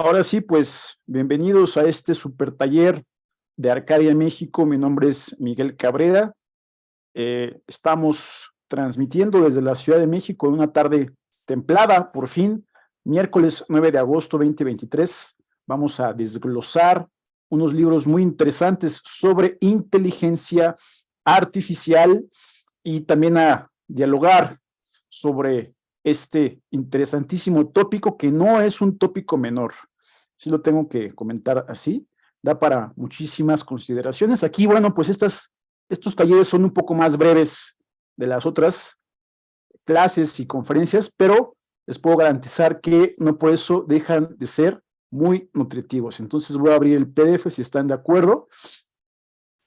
Ahora sí, pues bienvenidos a este super taller de Arcadia México. Mi nombre es Miguel Cabrera. Estamos transmitiendo desde la Ciudad de México en una tarde templada, por fin, miércoles 9 de agosto 2023. Vamos a desglosar unos libros muy interesantes sobre inteligencia artificial y también a dialogar sobre este interesantísimo tópico que no es un tópico menor. Sí lo tengo que comentar así, da para muchísimas consideraciones. Aquí, bueno, pues estos talleres son un poco más breves de las otras clases y conferencias, pero les puedo garantizar que no por eso dejan de ser muy nutritivos. Entonces voy a abrir el PDF si están de acuerdo.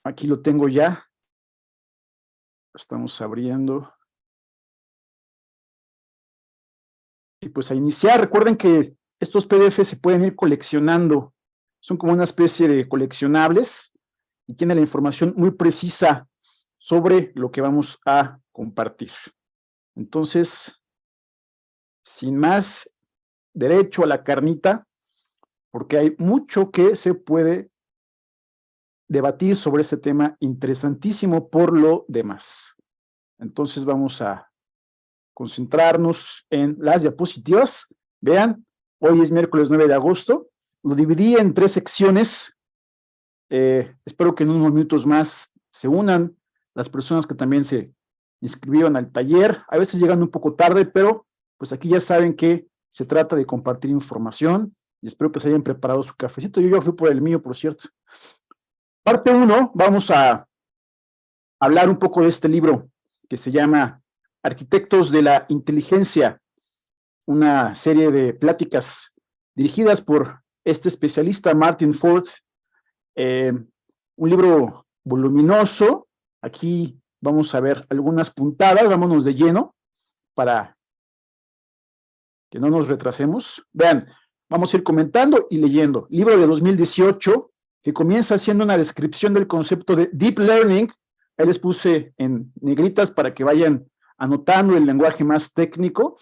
Aquí lo tengo ya. Lo estamos abriendo. Y pues a iniciar, recuerden que estos PDF se pueden ir coleccionando. Son como una especie de coleccionables y tiene la información muy precisa sobre lo que vamos a compartir. Entonces, sin más, derecho a la carnita, porque hay mucho que se puede debatir sobre este tema interesantísimo por lo demás. Entonces vamos a concentrarnos en las diapositivas. Vean, hoy es miércoles 9 de agosto. Lo dividí en 3 secciones. Espero que en unos minutos más se unan las personas que también se inscribieron al taller. A veces llegan un poco tarde, pero pues aquí ya saben que se trata de compartir información y espero que se hayan preparado su cafecito. Yo ya fui por el mío, por cierto. Parte 1, vamos a hablar un poco de este libro que se llama Arquitectos de la Inteligencia, una serie de pláticas dirigidas por este especialista Martin Ford, un libro voluminoso. Aquí vamos a ver algunas puntadas, vámonos de lleno para que no nos retrasemos. Vean, vamos a ir comentando y leyendo. Libro de 2018 que comienza haciendo una descripción del concepto de Deep Learning. Ahí les puse en negritas para que vayan anotando el lenguaje más técnico,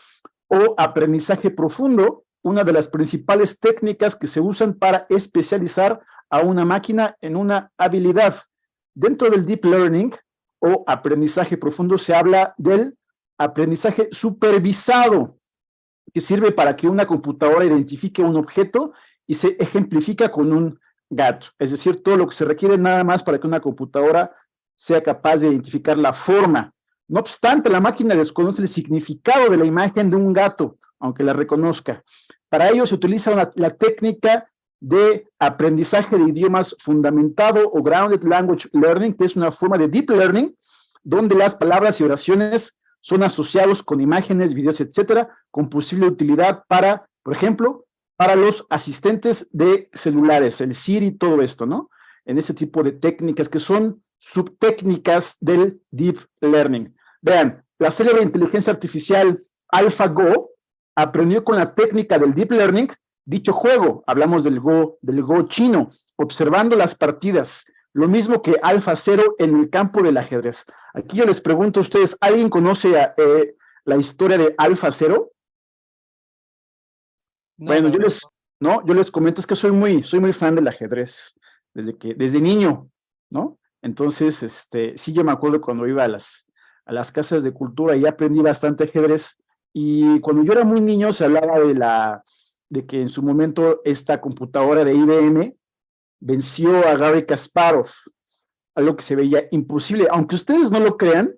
o aprendizaje profundo, una de las principales técnicas que se usan para especializar a una máquina en una habilidad. Dentro del Deep Learning o aprendizaje profundo se habla del aprendizaje supervisado, que sirve para que una computadora identifique un objeto y se ejemplifica con un gato. Es decir, todo lo que se requiere nada más para que una computadora sea capaz de identificar la forma. No obstante, la máquina desconoce el significado de la imagen de un gato, aunque la reconozca. Para ello se utiliza la técnica de aprendizaje de idiomas fundamentado o Grounded Language Learning, que es una forma de Deep Learning, donde las palabras y oraciones son asociados con imágenes, videos, etcétera, con posible utilidad para, por ejemplo, para los asistentes de celulares, el Siri, todo esto, ¿no? En este tipo de técnicas que son subtécnicas del Deep Learning. Vean, la célebre inteligencia artificial AlphaGo aprendió con la técnica del Deep Learning dicho juego. Hablamos del Go chino, observando las partidas. Lo mismo que AlphaZero en el campo del ajedrez. Aquí yo les pregunto a ustedes, ¿alguien conoce la historia de AlphaZero? No, Bueno, la verdad. yo les comento, es que soy muy fan del ajedrez, desde niño, ¿no? Entonces, sí, yo me acuerdo cuando iba a las casas de cultura y aprendí bastante ajedrez, y cuando yo era muy niño se hablaba de que en su momento esta computadora de IBM venció a Garry Kasparov, algo que se veía imposible. Aunque ustedes no lo crean,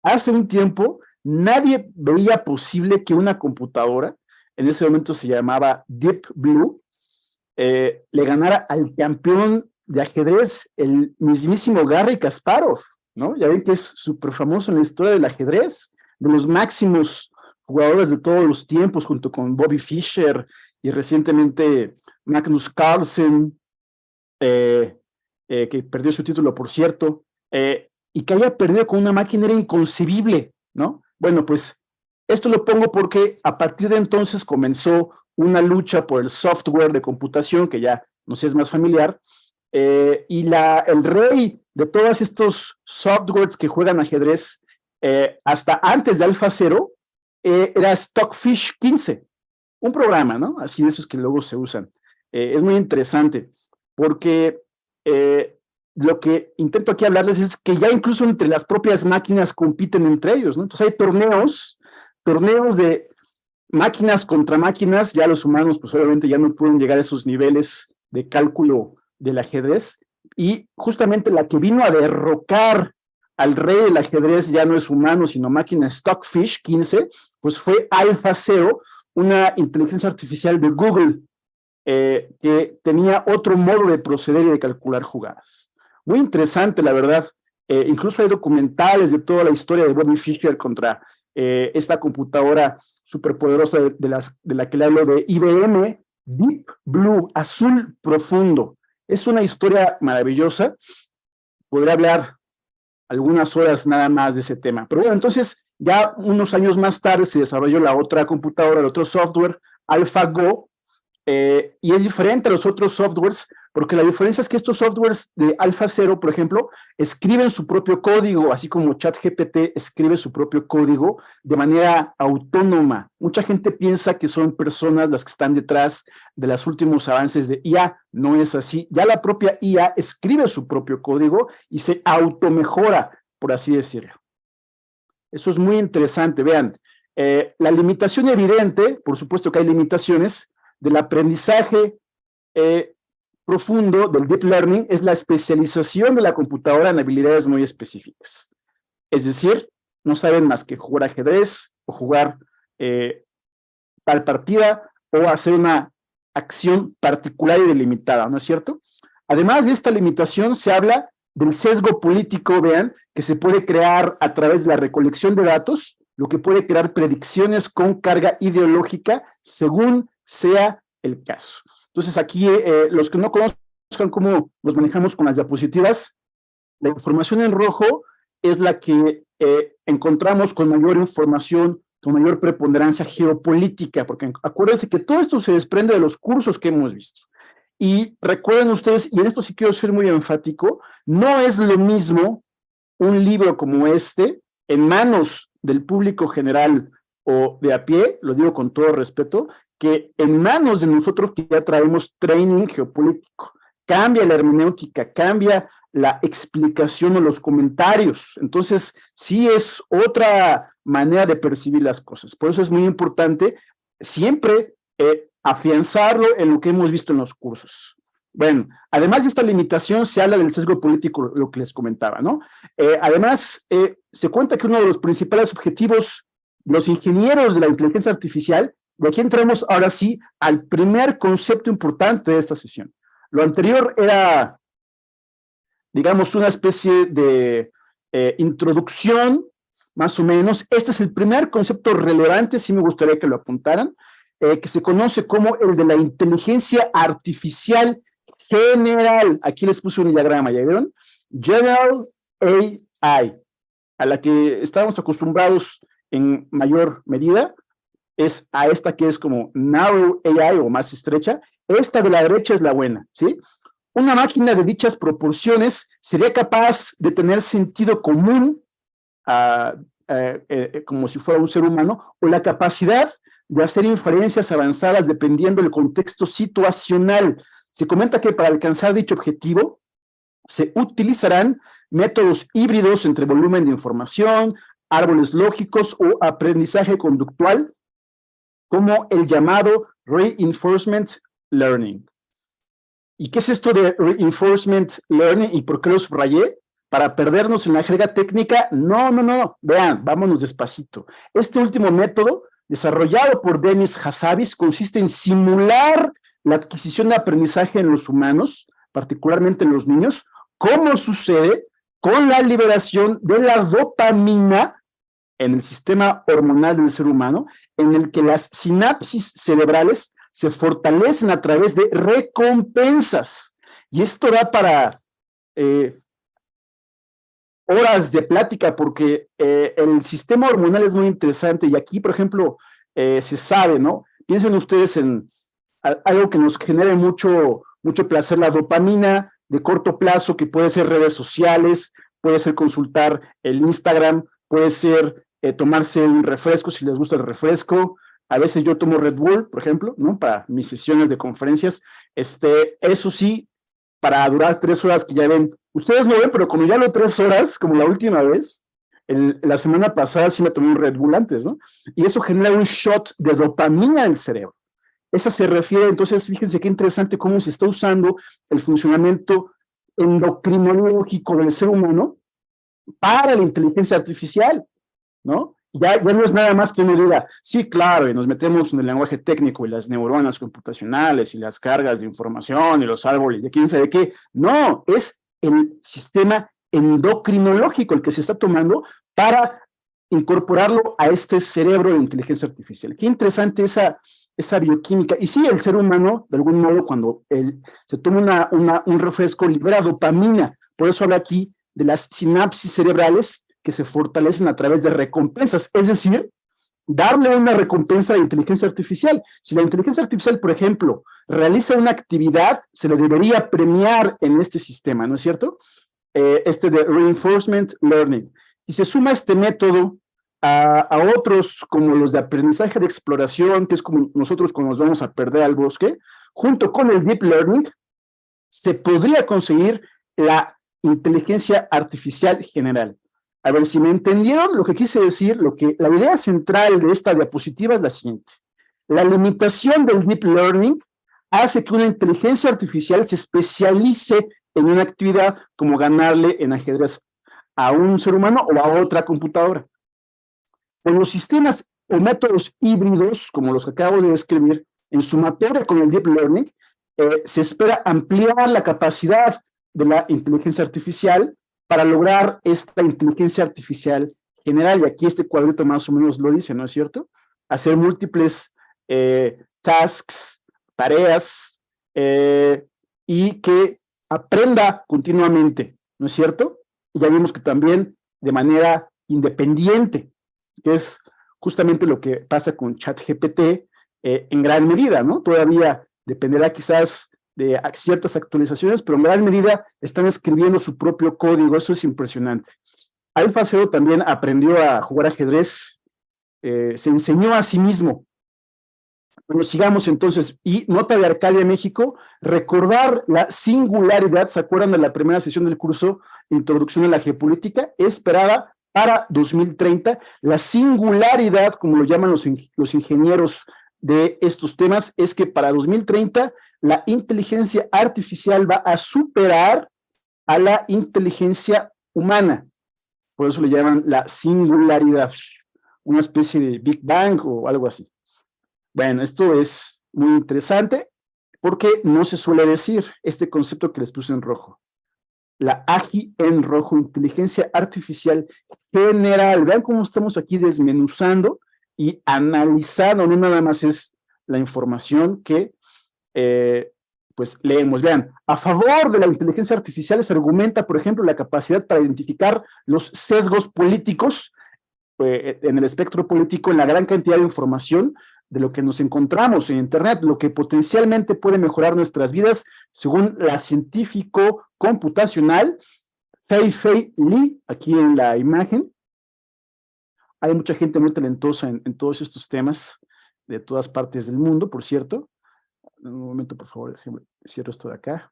hace un tiempo nadie veía posible que una computadora, en ese momento se llamaba Deep Blue, le ganara al campeón de ajedrez, el mismísimo Garry Kasparov, ¿no? Ya ven que es súper famoso en la historia del ajedrez, de los máximos jugadores de todos los tiempos, junto con Bobby Fischer y recientemente Magnus Carlsen, que perdió su título, por cierto, y que haya perdido con una máquina era inconcebible, ¿no? Bueno, pues esto lo pongo porque a partir de entonces comenzó una lucha por el software de computación, que ya nos es más familiar, y el rey de todos estos softwares que juegan ajedrez, hasta antes de AlphaZero, era Stockfish 15. un programa, ¿no? Así de esos que luego se usan. Es muy interesante, porque lo que intento aquí hablarles es que ya incluso entre las propias máquinas compiten entre ellos, ¿no? Entonces hay torneos de máquinas contra máquinas, ya los humanos pues obviamente ya no pueden llegar a esos niveles de cálculo del ajedrez, y justamente la que vino a derrocar al rey del ajedrez ya no es humano, sino máquina Stockfish 15, pues fue AlphaZero, una inteligencia artificial de Google, que tenía otro modo de proceder y de calcular jugadas. Muy interesante, la verdad. Incluso hay documentales de toda la historia de Bobby Fischer contra esta computadora superpoderosa de la que le hablo, de IBM, Deep Blue, azul profundo. Es una historia maravillosa. Podría hablar algunas horas nada más de ese tema. Pero bueno, entonces ya unos años más tarde se desarrolló la otra computadora, el otro software, AlphaGo, y es diferente a los otros softwares, porque la diferencia es que estos softwares de AlphaZero, por ejemplo, escriben su propio código, así como ChatGPT escribe su propio código de manera autónoma. Mucha gente piensa que son personas las que están detrás de los últimos avances de IA. No es así. Ya la propia IA escribe su propio código y se automejora, por así decirlo. Eso es muy interesante. Vean, la limitación evidente, por supuesto que hay limitaciones, del aprendizaje profundo, del deep learning, es la especialización de la computadora en habilidades muy específicas. Es decir, no saben más que jugar ajedrez o jugar tal partida o hacer una acción particular y delimitada, ¿no es cierto? Además de esta limitación, se habla del sesgo político, vean, que se puede crear a través de la recolección de datos, lo que puede crear predicciones con carga ideológica según sea el caso. Entonces aquí, los que no conozcan cómo nos manejamos con las diapositivas, la información en rojo es la que encontramos con mayor información, con mayor preponderancia geopolítica, porque acuérdense que todo esto se desprende de los cursos que hemos visto. Y recuerden ustedes, y en esto sí quiero ser muy enfático, no es lo mismo un libro como este en manos del público general o de a pie, lo digo con todo respeto, que en manos de nosotros que ya traemos training geopolítico. Cambia la hermenéutica, cambia la explicación o los comentarios. Entonces, sí es otra manera de percibir las cosas. Por eso es muy importante siempre afianzarlo en lo que hemos visto en los cursos. Bueno, además de esta limitación, se habla del sesgo político, lo que les comentaba, ¿no? Además, se cuenta que uno de los principales objetivos de los ingenieros de la inteligencia artificial, y aquí entramos ahora sí al primer concepto importante de esta sesión. Lo anterior era, digamos, una especie de introducción, más o menos. Este es el primer concepto relevante, sí me gustaría que lo apuntaran, que se conoce como el de la inteligencia artificial general. Aquí les puse un diagrama, ¿ya vieron? General AI, a la que estábamos acostumbrados en mayor medida, es a esta que es como narrow AI o más estrecha. Esta de la derecha es la buena, ¿sí? Una máquina de dichas proporciones sería capaz de tener sentido común, como si fuera un ser humano, o la capacidad de hacer inferencias avanzadas dependiendo del contexto situacional. Se comenta que para alcanzar dicho objetivo se utilizarán métodos híbridos entre volumen de información, árboles lógicos o aprendizaje conductual, como el llamado Reinforcement Learning. ¿Y qué es esto de Reinforcement Learning y por qué lo subrayé? Para perdernos en la jerga técnica. No. Vean, vámonos despacito. Este último método, desarrollado por Demis Hassabis, consiste en simular la adquisición de aprendizaje en los humanos, particularmente en los niños, como sucede con la liberación de la dopamina en el sistema hormonal del ser humano, en el que las sinapsis cerebrales se fortalecen a través de recompensas. Y esto da para horas de plática, porque el sistema hormonal es muy interesante, y aquí, por ejemplo, se sabe, ¿no? Piensen ustedes en algo que nos genere mucho placer, la dopamina de corto plazo, que puede ser redes sociales, puede ser consultar el Instagram, puede ser tomarse un refresco si les gusta el refresco, A veces yo tomo Red Bull, por ejemplo, ¿no? Para mis sesiones de conferencias. Eso sí, para durar 3 horas, que ya ven, ustedes no ven, pero como ya lo 3 horas, como la última vez, la semana pasada sí me tomé un Red Bull antes, ¿no? Y eso genera un shot de dopamina en el cerebro. Esa se refiere, entonces, fíjense qué interesante cómo se está usando el funcionamiento endocrinológico del ser humano para la inteligencia artificial, ¿no? Ya no es nada más que uno diga, sí, claro, y nos metemos en el lenguaje técnico y las neuronas computacionales y las cargas de información y los árboles de quién sabe qué. No, es el sistema endocrinológico el que se está tomando para incorporarlo a este cerebro de inteligencia artificial. Qué interesante esa bioquímica. Y sí, el ser humano, de algún modo, cuando se toma un refresco, libera dopamina. Por eso habla aquí de las sinapsis cerebrales que se fortalecen a través de recompensas, es decir, darle una recompensa a la inteligencia artificial. Si la inteligencia artificial, por ejemplo, realiza una actividad, se le debería premiar en este sistema, ¿no es cierto? De reinforcement learning. Y se suma este método a otros como los de aprendizaje de exploración, que es como nosotros cuando nos vamos a perder al bosque, junto con el deep learning, se podría conseguir la inteligencia artificial general. A ver si me entendieron lo que quise decir, la idea central de esta diapositiva es la siguiente. La limitación del deep learning hace que una inteligencia artificial se especialice en una actividad como ganarle en ajedrez a un ser humano o a otra computadora. Con los sistemas o métodos híbridos, como los que acabo de describir, en sumatoria con el deep learning, se espera ampliar la capacidad de la inteligencia artificial para lograr esta inteligencia artificial general, y aquí este cuadrito más o menos lo dice, ¿no es cierto? Hacer múltiples tasks, tareas, y que aprenda continuamente, ¿no es cierto? Y ya vimos que también de manera independiente, que es justamente lo que pasa con ChatGPT en gran medida, ¿no? Todavía dependerá quizás de ciertas actualizaciones, pero en gran medida están escribiendo su propio código, eso es impresionante. AlphaZero también aprendió a jugar ajedrez, se enseñó a sí mismo. Bueno, sigamos entonces, y nota de Arcadia, México, recordar la singularidad, ¿se acuerdan de la primera sesión del curso Introducción a la Geopolítica? Esperada para 2030, la singularidad, como lo llaman los ingenieros de estos temas, es que para 2030 la inteligencia artificial va a superar a la inteligencia humana. Por eso le llaman la singularidad, una especie de Big Bang o algo así. Bueno, esto es muy interesante porque no se suele decir este concepto que les puse en rojo. La AGI en rojo, inteligencia artificial general. Vean cómo estamos aquí desmenuzando y analizando, no nada más es la información que pues leemos. Vean, a favor de la inteligencia artificial se argumenta, por ejemplo, la capacidad para identificar los sesgos políticos en el espectro político, en la gran cantidad de información de lo que nos encontramos en Internet, lo que potencialmente puede mejorar nuestras vidas, según la científico computacional Fei-Fei Li, aquí en la imagen. Hay mucha gente muy talentosa en todos estos temas, de todas partes del mundo, por cierto. Un momento, por favor, déjenme, cierro esto de acá.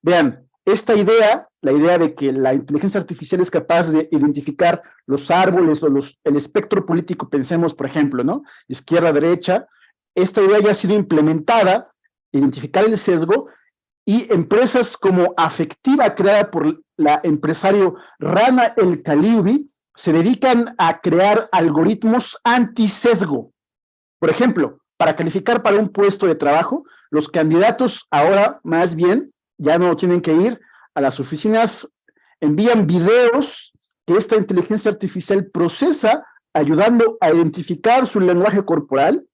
Vean, esta idea, la idea de que la inteligencia artificial es capaz de identificar los árboles o el espectro político, pensemos, por ejemplo, ¿no? Izquierda, derecha, esta idea ya ha sido implementada, identificar el sesgo, y empresas como Afectiva, creada por la empresario Rana El Kaliubi, se dedican a crear algoritmos anti-sesgo. Por ejemplo, para calificar para un puesto de trabajo, los candidatos ahora más bien ya no tienen que ir a las oficinas, envían videos que esta inteligencia artificial procesa, ayudando a identificar su lenguaje corporal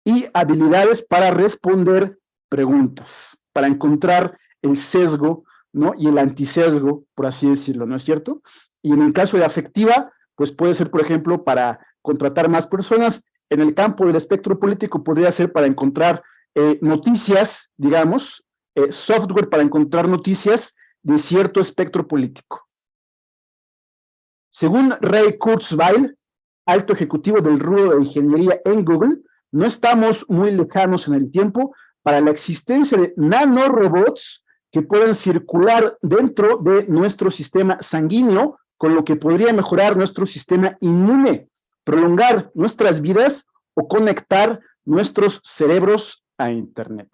y habilidades para responder preguntas, para encontrar el sesgo, ¿no? Y el antisesgo, por así decirlo, ¿no es cierto? Y en el caso de Afectiva, pues puede ser, por ejemplo, para contratar más personas. En el campo del espectro político podría ser para encontrar noticias, digamos, software para encontrar noticias de cierto espectro político. Según Ray Kurzweil, alto ejecutivo del rubro de ingeniería en Google, no estamos muy lejanos en el tiempo para la existencia de nanorobots que puedan circular dentro de nuestro sistema sanguíneo, con lo que podría mejorar nuestro sistema inmune, prolongar nuestras vidas o conectar nuestros cerebros a Internet.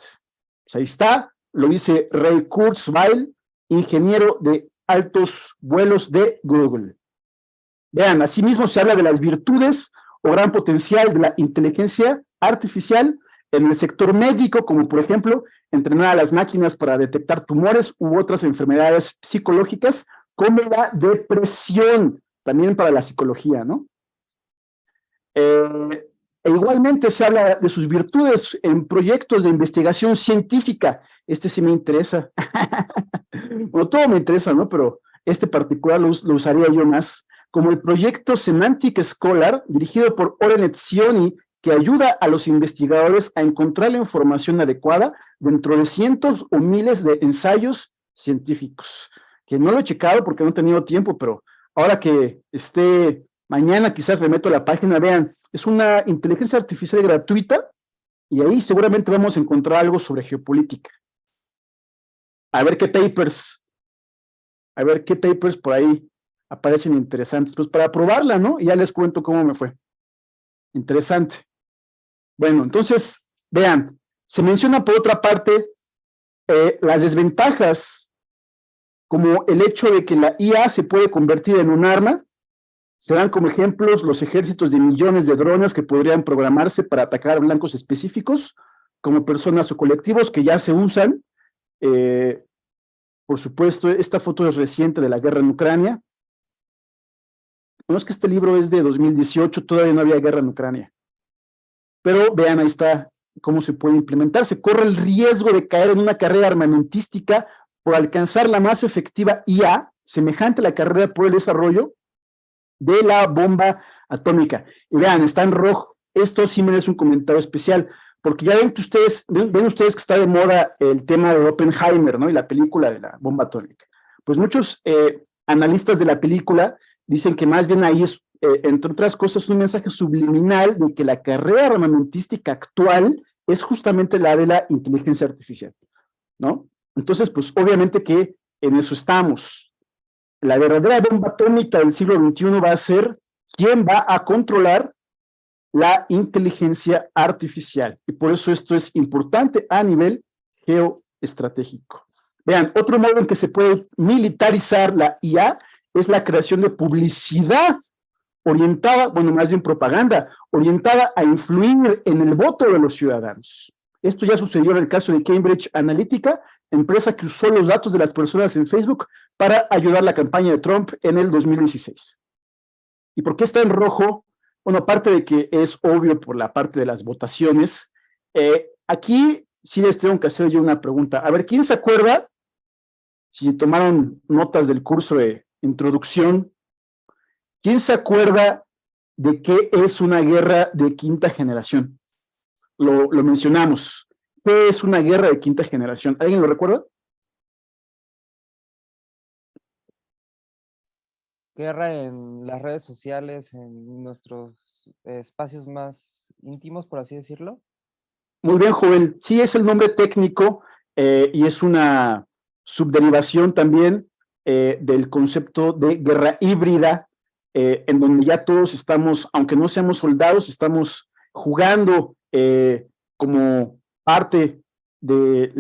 Pues ahí está, lo dice Ray Kurzweil, ingeniero de altos vuelos de Google. Vean, asimismo se habla de las virtudes o gran potencial de la inteligencia artificial en el sector médico, como por ejemplo, entrenar a las máquinas para detectar tumores u otras enfermedades psicológicas, como la depresión, también para la psicología, ¿no? E igualmente se habla de sus virtudes en proyectos de investigación científica. Este sí me interesa. Bueno, todo me interesa, ¿no? Pero este particular lo usaría yo más, como el proyecto Semantic Scholar, dirigido por Oren Etzioni, que ayuda a los investigadores a encontrar la información adecuada dentro de cientos o miles de ensayos científicos. Que no lo he checado porque no he tenido tiempo, pero ahora que esté mañana quizás me meto a la página, vean, es una inteligencia artificial gratuita y ahí seguramente vamos a encontrar algo sobre geopolítica. A ver qué papers por ahí aparecen interesantes, pues para probarla, ¿no? Y ya les cuento cómo me fue. Interesante. Bueno, entonces, vean, se menciona por otra parte las desventajas, como el hecho de que la IA se puede convertir en un arma. Se dan como ejemplos los ejércitos de millones de drones que podrían programarse para atacar blancos específicos, como personas o colectivos que ya se usan. Por supuesto, esta foto es reciente de la guerra en Ucrania. No es que este libro es de 2018, todavía no había guerra en Ucrania. Pero vean, ahí está cómo se puede implementar. Se corre el riesgo de caer en una carrera armamentística por alcanzar la más efectiva IA, semejante a la carrera por el desarrollo de la bomba atómica. Y vean, está en rojo. Esto sí merece un comentario especial, porque ya ven ustedes que está de moda el tema de Oppenheimer, ¿no? Y la película de la bomba atómica. Pues muchos analistas de la película dicen que más bien ahí es, entre otras cosas, un mensaje subliminal de que la carrera armamentística actual es justamente la de la inteligencia artificial, ¿no? Entonces, pues obviamente que en eso estamos. La verdadera bomba atómica del siglo XXI va a ser quién va a controlar la inteligencia artificial. Y por eso esto es importante a nivel geoestratégico. Vean, otro modo en que se puede militarizar la IA es la creación de publicidad orientada, bueno, más bien propaganda, orientada a influir en el voto de los ciudadanos. Esto ya sucedió en el caso de Cambridge Analytica, empresa que usó los datos de las personas en Facebook para ayudar la campaña de Trump en el 2016. ¿Y por qué está en rojo? Bueno, aparte de que es obvio por la parte de las votaciones, aquí sí les tengo que hacer yo una pregunta. A ver, ¿quién se acuerda, si tomaron notas del curso de introducción, quién se acuerda de qué es una guerra de quinta generación? Lo mencionamos. ¿Qué es una guerra de quinta generación? ¿Alguien lo recuerda? Guerra en las redes sociales, en nuestros espacios más íntimos, por así decirlo. Muy bien, Joel. Sí, es el nombre técnico y es una subderivación también del concepto de guerra híbrida, en donde ya todos estamos, aunque no seamos soldados, estamos jugando como parte de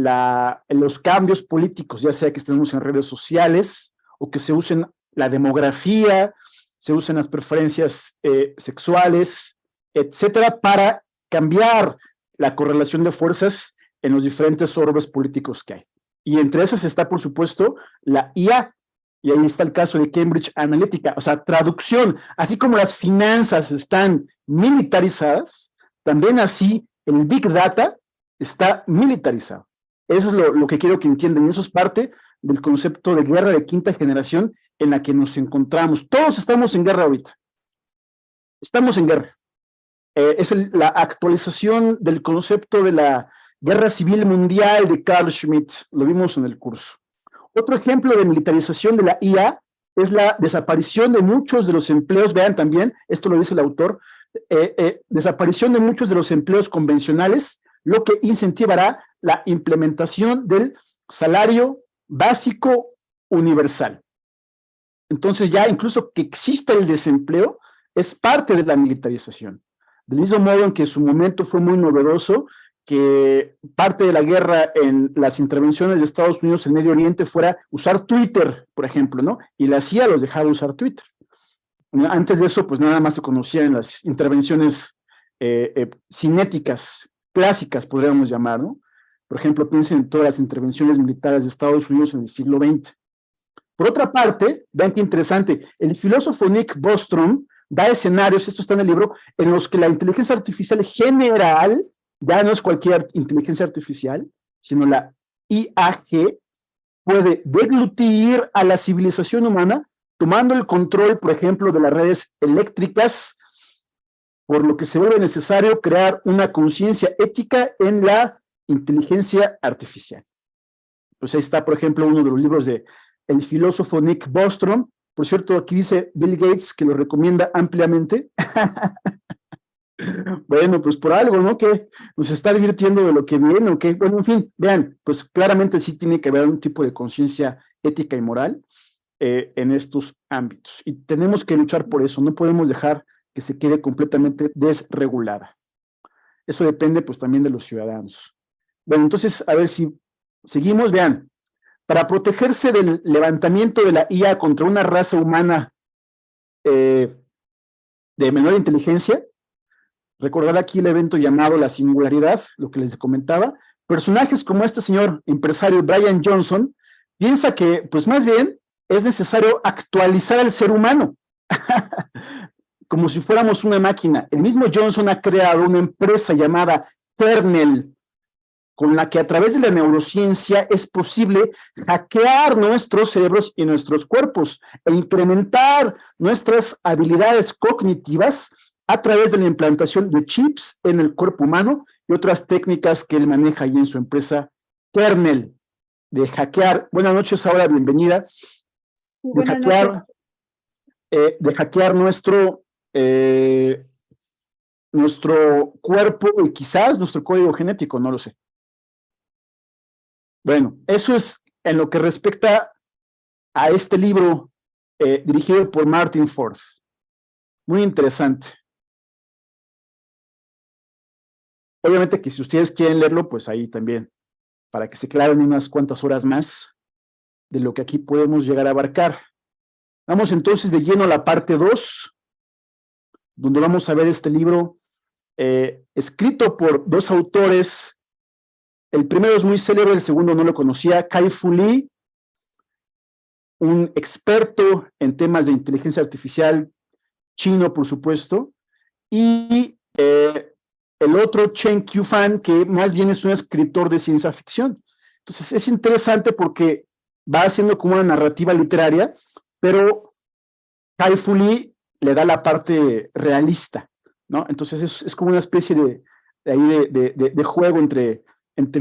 los cambios políticos, ya sea que estemos en redes sociales o que se usen la demografía, se usen las preferencias sexuales, etcétera, para cambiar la correlación de fuerzas en los diferentes orbes políticos que hay. Y entre esas está, por supuesto, la IA, y ahí está el caso de Cambridge Analytica, o sea, traducción, así como las finanzas están militarizadas, también así el Big Data está militarizado. Eso es lo que quiero que entiendan, y eso es parte del concepto de guerra de quinta generación en la que nos encontramos. Todos estamos en guerra ahorita. Estamos en guerra. Es la actualización del concepto de la guerra civil mundial de Carl Schmitt, lo vimos en el curso. Otro ejemplo de militarización de la IA es la desaparición de muchos de los empleos, vean también, esto lo dice el autor, desaparición de muchos de los empleos convencionales, lo que incentivará la implementación del salario básico universal. Entonces ya incluso que exista el desempleo es parte de la militarización. Del mismo modo en que en su momento fue muy novedoso que parte de la guerra en las intervenciones de Estados Unidos en Medio Oriente fuera usar Twitter, por ejemplo, ¿no? Y la CIA los dejaba usar Twitter. Antes de eso, pues nada más se conocía en las intervenciones cinéticas, clásicas, podríamos llamar, ¿no? Por ejemplo, piensen en todas las intervenciones militares de Estados Unidos en el siglo XX. Por otra parte, vean qué interesante, el filósofo Nick Bostrom da escenarios, esto está en el libro, en los que la inteligencia artificial general, ya no es cualquier inteligencia artificial, sino la IAG, puede deglutir a la civilización humana, tomando el control, por ejemplo, de las redes eléctricas, por lo que se vuelve necesario crear una conciencia ética en la inteligencia artificial. Pues ahí está, por ejemplo, uno de los libros de el filósofo Nick Bostrom. Por cierto, aquí dice Bill Gates que lo recomienda ampliamente. Bueno, pues por algo, ¿no? Que nos está advirtiendo de lo que viene, ¿o qué? Bueno, en fin, vean, pues claramente sí tiene que haber un tipo de conciencia ética y moral en estos ámbitos. Y tenemos que luchar por eso, no podemos dejar que se quede completamente desregulada. Eso depende, pues, también de los ciudadanos. Bueno, entonces, a ver si seguimos, vean. Para protegerse del levantamiento de la IA contra una raza humana de menor inteligencia, recordar aquí el evento llamado La Singularidad, lo que les comentaba, personajes como este señor empresario Brian Johnson, piensa que, pues más bien, es necesario actualizar al ser humano, como si fuéramos una máquina. El mismo Johnson ha creado una empresa llamada Kernel, con la que a través de la neurociencia es posible hackear nuestros cerebros y nuestros cuerpos e incrementar nuestras habilidades cognitivas a través de la implantación de chips en el cuerpo humano y otras técnicas que él maneja ahí en su empresa Kernel, de hackear. Buenas noches, ahora bienvenida. Buenas noches. De hackear nuestro cuerpo y quizás nuestro código genético, no lo sé. Bueno, eso es en lo que respecta a este libro dirigido por Martin Ford. Muy interesante. Obviamente que si ustedes quieren leerlo, pues ahí también, para que se claren unas cuantas horas más de lo que aquí podemos llegar a abarcar. Vamos entonces de lleno a la parte 2, donde vamos a ver este libro escrito por dos autores. El primero es muy célebre, el segundo no lo conocía, Kai-Fu Lee, un experto en temas de inteligencia artificial chino, por supuesto, y el otro, Chen Qiufan, que más bien es un escritor de ciencia ficción. Entonces es interesante porque va haciendo como una narrativa literaria, pero Kai-Fu Lee le da la parte realista, ¿no? Entonces es como una especie de juego entre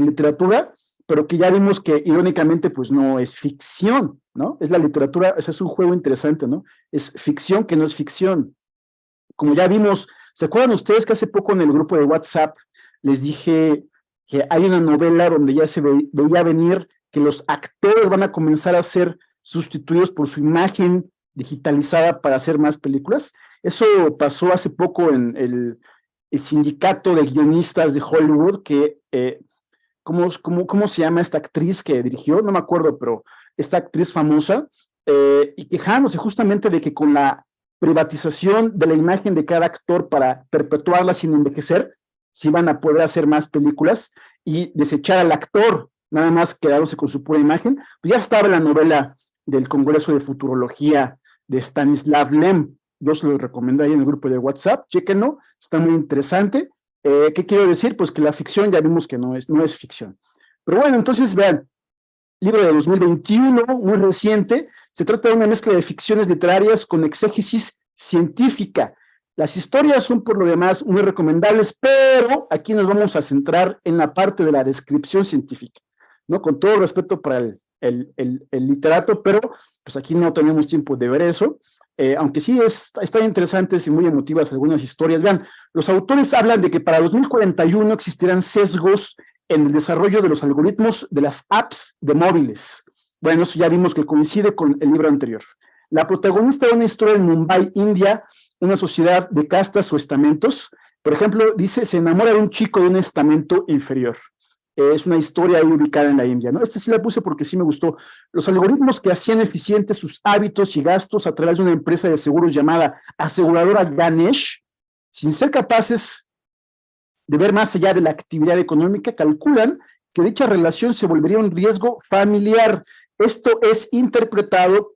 literatura, pero que ya vimos que irónicamente pues no es ficción, ¿no? Es la literatura, ese es un juego interesante, ¿no? Es ficción que no es ficción. Como ya vimos, ¿se acuerdan ustedes que hace poco en el grupo de WhatsApp les dije que hay una novela donde ya se veía venir que los actores van a comenzar a ser sustituidos por su imagen digitalizada para hacer más películas? Eso pasó hace poco en el sindicato de guionistas de Hollywood, que ¿cómo se llama esta actriz que dirigió? No me acuerdo, pero esta actriz famosa, y quejándose justamente de que con la privatización de la imagen de cada actor para perpetuarla sin envejecer, si van a poder hacer más películas y desechar al actor, nada más quedándose con su pura imagen. Pues ya estaba la novela del Congreso de Futurología de Stanislav Lem. Yo se lo recomiendo ahí en el grupo de WhatsApp, chéquenlo, está muy interesante. ¿Qué quiero decir? Pues que la ficción ya vimos que no es ficción. Pero bueno, entonces vean, libro de 2021, muy reciente, se trata de una mezcla de ficciones literarias con exégesis científica. Las historias son por lo demás muy recomendables, pero aquí nos vamos a centrar en la parte de la descripción científica, ¿no? Con todo respeto para el el literato, pero pues aquí no tenemos tiempo de ver eso, aunque sí están interesantes y muy emotivas algunas historias. Vean, los autores hablan de que para 2041 existirán sesgos en el desarrollo de los algoritmos de las apps de móviles. Bueno, eso ya vimos que coincide con el libro anterior. La protagonista de una historia en Mumbai, India, una sociedad de castas o estamentos, por ejemplo, dice, se enamora de un chico de un estamento inferior. Es una historia ahí ubicada en la India, ¿no? Esta sí la puse porque sí me gustó. Los algoritmos que hacían eficientes sus hábitos y gastos a través de una empresa de seguros llamada aseguradora Ganesh, sin ser capaces de ver más allá de la actividad económica, calculan que dicha relación se volvería un riesgo familiar. Esto es interpretado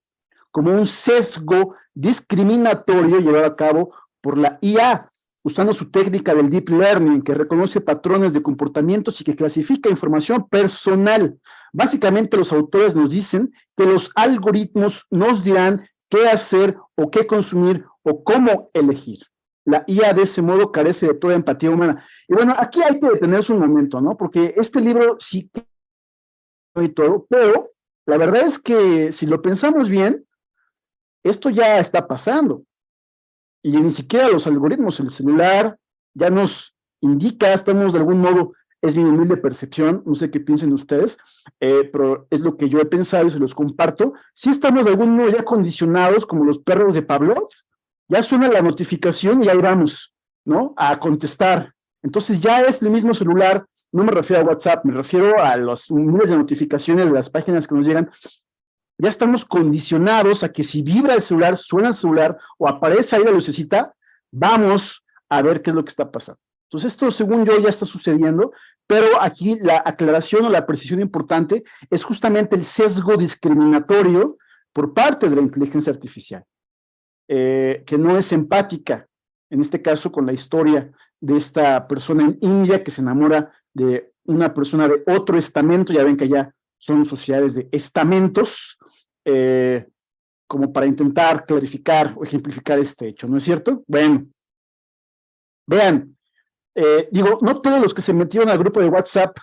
como un sesgo discriminatorio llevado a cabo por la IA, usando su técnica del deep learning, que reconoce patrones de comportamientos y que clasifica información personal. Básicamente, los autores nos dicen que los algoritmos nos dirán qué hacer o qué consumir o cómo elegir. La IA de ese modo carece de toda empatía humana. Y bueno, aquí hay que detenerse un momento, ¿no? Porque este libro sí y todo, pero la verdad es que si lo pensamos bien, esto ya está pasando. Y ni siquiera los algoritmos, el celular ya nos indica, estamos de algún modo, es mi humilde percepción, no sé qué piensen ustedes, pero es lo que yo he pensado y se los comparto, si estamos de algún modo ya condicionados como los perros de Pavlov, ya suena la notificación y ahí vamos, ¿no? A contestar. Entonces ya es el mismo celular, no me refiero a WhatsApp, me refiero a los miles de notificaciones de las páginas que nos llegan. Ya estamos condicionados a que si vibra el celular, suena el celular o aparece ahí la lucecita, vamos a ver qué es lo que está pasando. Entonces esto, según yo, ya está sucediendo, pero aquí la aclaración o la precisión importante es justamente el sesgo discriminatorio por parte de la inteligencia artificial, que no es empática, en este caso con la historia de esta persona en India que se enamora de una persona de otro estamento. Ya ven que allá son sociedades de estamentos, como para intentar clarificar o ejemplificar este hecho, ¿no es cierto? Bueno, vean, digo, no todos los que se metieron al grupo de WhatsApp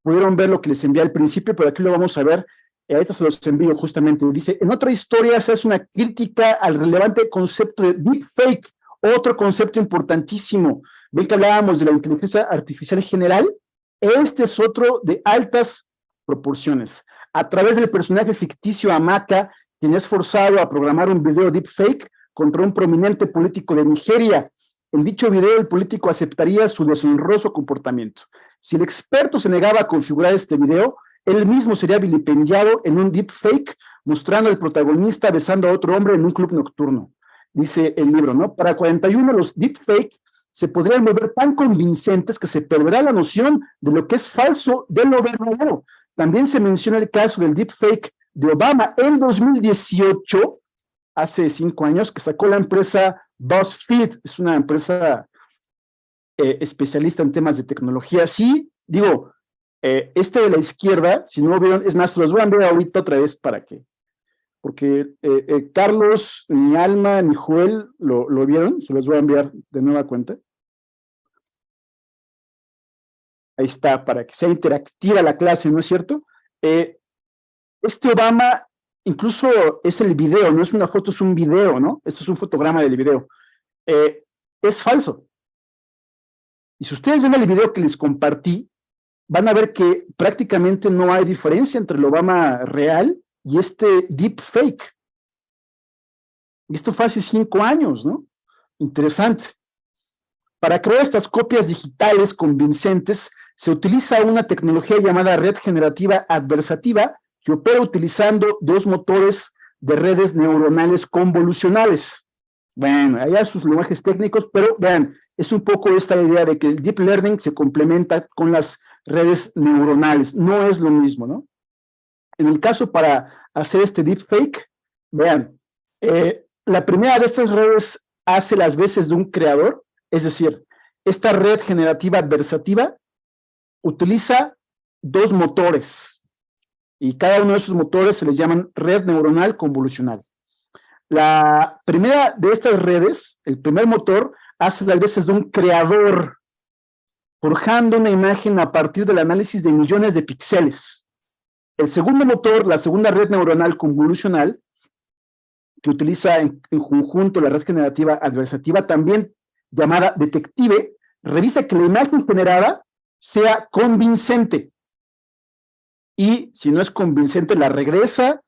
pudieron ver lo que les envié al principio, pero aquí lo vamos a ver. Ahorita se los envío justamente. Dice, en otra historia se hace una crítica al relevante concepto de deepfake, otro concepto importantísimo. Ven que hablábamos de la inteligencia artificial general, este es otro de altas proporciones. A través del personaje ficticio Amaka, quien es forzado a programar un video deepfake contra un prominente político de Nigeria. En dicho video, el político aceptaría su deshonroso comportamiento. Si el experto se negaba a configurar este video, él mismo sería vilipendiado en un deepfake, mostrando al protagonista besando a otro hombre en un club nocturno. Dice el libro, ¿no? Para 41, los deepfake se podrían volver tan convincentes que se perderá la noción de lo que es falso de lo verdadero. También se menciona el caso del deepfake de Obama en 2018, hace 5 años, que sacó la empresa BuzzFeed, es una empresa especialista en temas de tecnología. Sí, digo, este de la izquierda, si no lo vieron, es más, los voy a enviar ahorita otra vez para que, porque Carlos, ni Alma, ni Joel lo vieron, se los voy a enviar de nueva cuenta. Ahí está, para que sea interactiva la clase, ¿no es cierto? Este Obama, incluso es el video, no es una foto, es un video, ¿no? Este es un fotograma del video. Es falso. Y si ustedes ven el video que les compartí, van a ver que prácticamente no hay diferencia entre el Obama real y este deepfake. Y esto fue hace 5 años, ¿no? Interesante. Para crear estas copias digitales convincentes, se utiliza una tecnología llamada red generativa adversativa que opera utilizando 2 motores de redes neuronales convolucionales. Bueno, allá sus lenguajes técnicos, pero vean, es un poco esta idea de que el deep learning se complementa con las redes neuronales. No es lo mismo, ¿no? En el caso para hacer este deepfake, vean, la primera de estas redes hace las veces de un creador, es decir, esta red generativa adversativa utiliza 2 motores y cada uno de esos motores se les llaman red neuronal convolucional. La primera de estas redes, el primer motor, hace las veces de un creador, forjando una imagen a partir del análisis de millones de píxeles. El segundo motor, la segunda red neuronal convolucional, que utiliza en conjunto la red generativa adversativa, también llamada detective, revisa que la imagen generada sea convincente. Y si no es convincente, la regresa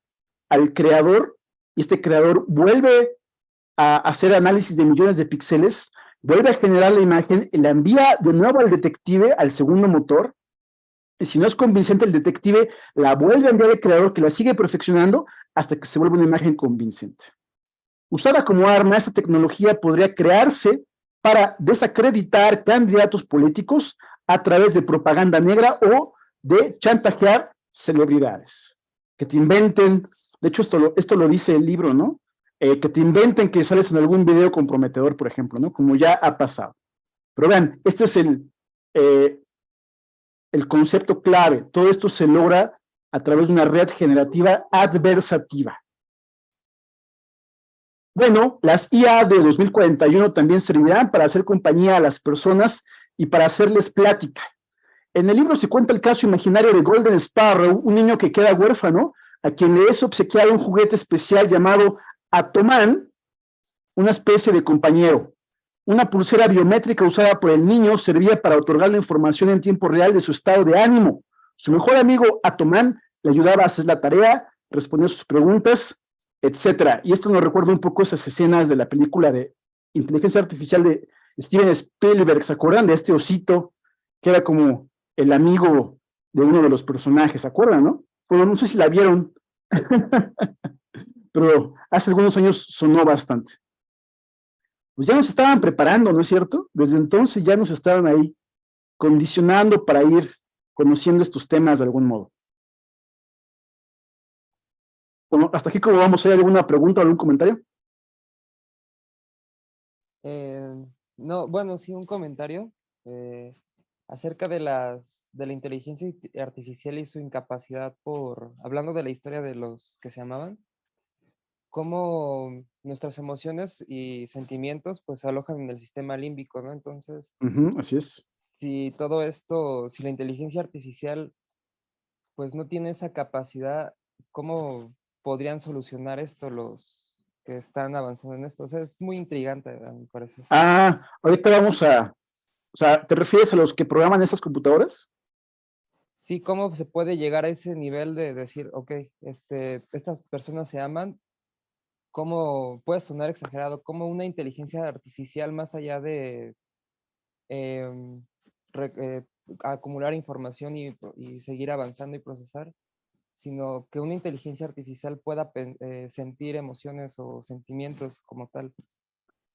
al creador, y este creador vuelve a hacer análisis de millones de píxeles, vuelve a generar la imagen y la envía de nuevo al detective, al segundo motor, y si no es convincente el detective, la vuelve a enviar al creador, que la sigue perfeccionando hasta que se vuelve una imagen convincente. Usada como arma, esta tecnología podría crearse para desacreditar candidatos políticos a través de propaganda negra o de chantajear celebridades. Que te inventen, de hecho esto lo dice el libro, ¿no? Que te inventen que sales en algún video comprometedor, por ejemplo, ¿no? Como ya ha pasado. Pero vean, este es el concepto clave. Todo esto se logra a través de una red generativa adversativa. Bueno, las IA de 2041 también servirán para hacer compañía a las personas y para hacerles plática. En el libro se cuenta el caso imaginario de Golden Sparrow, un niño que queda huérfano, a quien le es obsequiado un juguete especial llamado Atoman, una especie de compañero. Una pulsera biométrica usada por el niño servía para otorgarle información en tiempo real de su estado de ánimo. Su mejor amigo Atoman le ayudaba a hacer la tarea, responder sus preguntas, etcétera. Y esto nos recuerda un poco esas escenas de la película de inteligencia artificial de Steven Spielberg. ¿Se acuerdan de este osito que era como el amigo de uno de los personajes? ¿Se acuerdan, no? Bueno, no sé si la vieron, pero hace algunos años sonó bastante. Pues ya nos estaban preparando, ¿no es cierto? Desde entonces ya nos estaban ahí condicionando para ir conociendo estos temas de algún modo. Bueno, hasta aquí, ¿cómo vamos? ¿Hay alguna pregunta o algún comentario? No, bueno, sí, un comentario acerca de la inteligencia artificial y su incapacidad hablando de la historia de los que se amaban, cómo nuestras emociones y sentimientos pues se alojan en el sistema límbico, ¿no? Entonces, Así es. si todo esto, si la inteligencia artificial pues no tiene esa capacidad, ¿cómo podrían solucionar esto los que están avanzando en esto? O sea, es muy intrigante, a mi parecer. Ahorita vamos o sea, ¿te refieres a los que programan esas computadoras? Sí, ¿cómo se puede llegar a ese nivel de decir, ok, estas personas se aman? ¿Cómo puede sonar exagerado? ¿Cómo una inteligencia artificial más allá de em, acumular información y seguir avanzando y procesar, sino que una inteligencia artificial pueda sentir emociones o sentimientos como tal?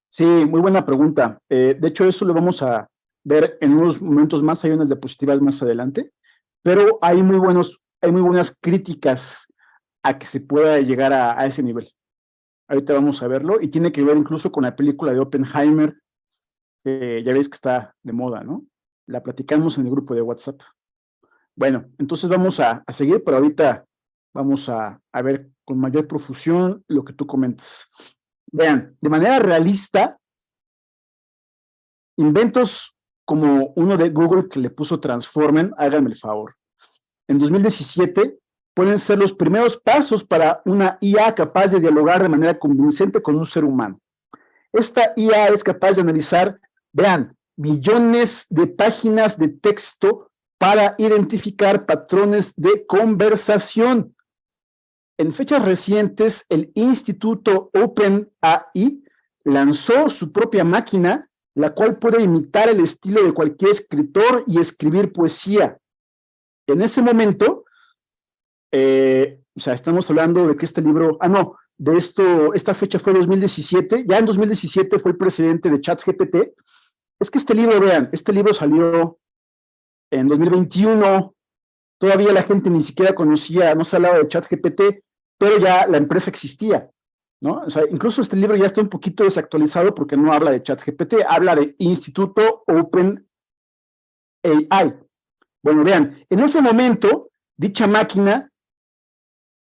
Sí, muy buena pregunta. De hecho, eso lo vamos a ver en unos momentos más, hay unas diapositivas más adelante, pero hay muy buenas críticas a que se pueda llegar a ese nivel. Ahorita vamos a verlo, y tiene que ver incluso con la película de Oppenheimer, que ya veis que está de moda, ¿no? La platicamos en el grupo de WhatsApp. Bueno, entonces vamos a seguir, pero ahorita vamos a ver con mayor profusión lo que tú comentas. Vean, de manera realista, inventos como uno de Google que le puso Transformen, háganme el favor. En 2017 pueden ser los primeros pasos para una IA capaz de dialogar de manera convincente con un ser humano. Esta IA es capaz de analizar, vean, millones de páginas de texto para identificar patrones de conversación. En fechas recientes, el Instituto OpenAI lanzó su propia máquina, la cual puede imitar el estilo de cualquier escritor y escribir poesía. En ese momento, o sea, estamos hablando de que este libro, esta fecha fue 2017, ya en 2017 fue el presidente de ChatGPT. Es que este libro salió en 2021, todavía la gente ni siquiera conocía, no se hablaba de ChatGPT, pero ya la empresa existía, ¿no? O sea, incluso este libro ya está un poquito desactualizado porque no habla de ChatGPT, habla de Instituto OpenAI. Bueno, vean, en ese momento, dicha máquina,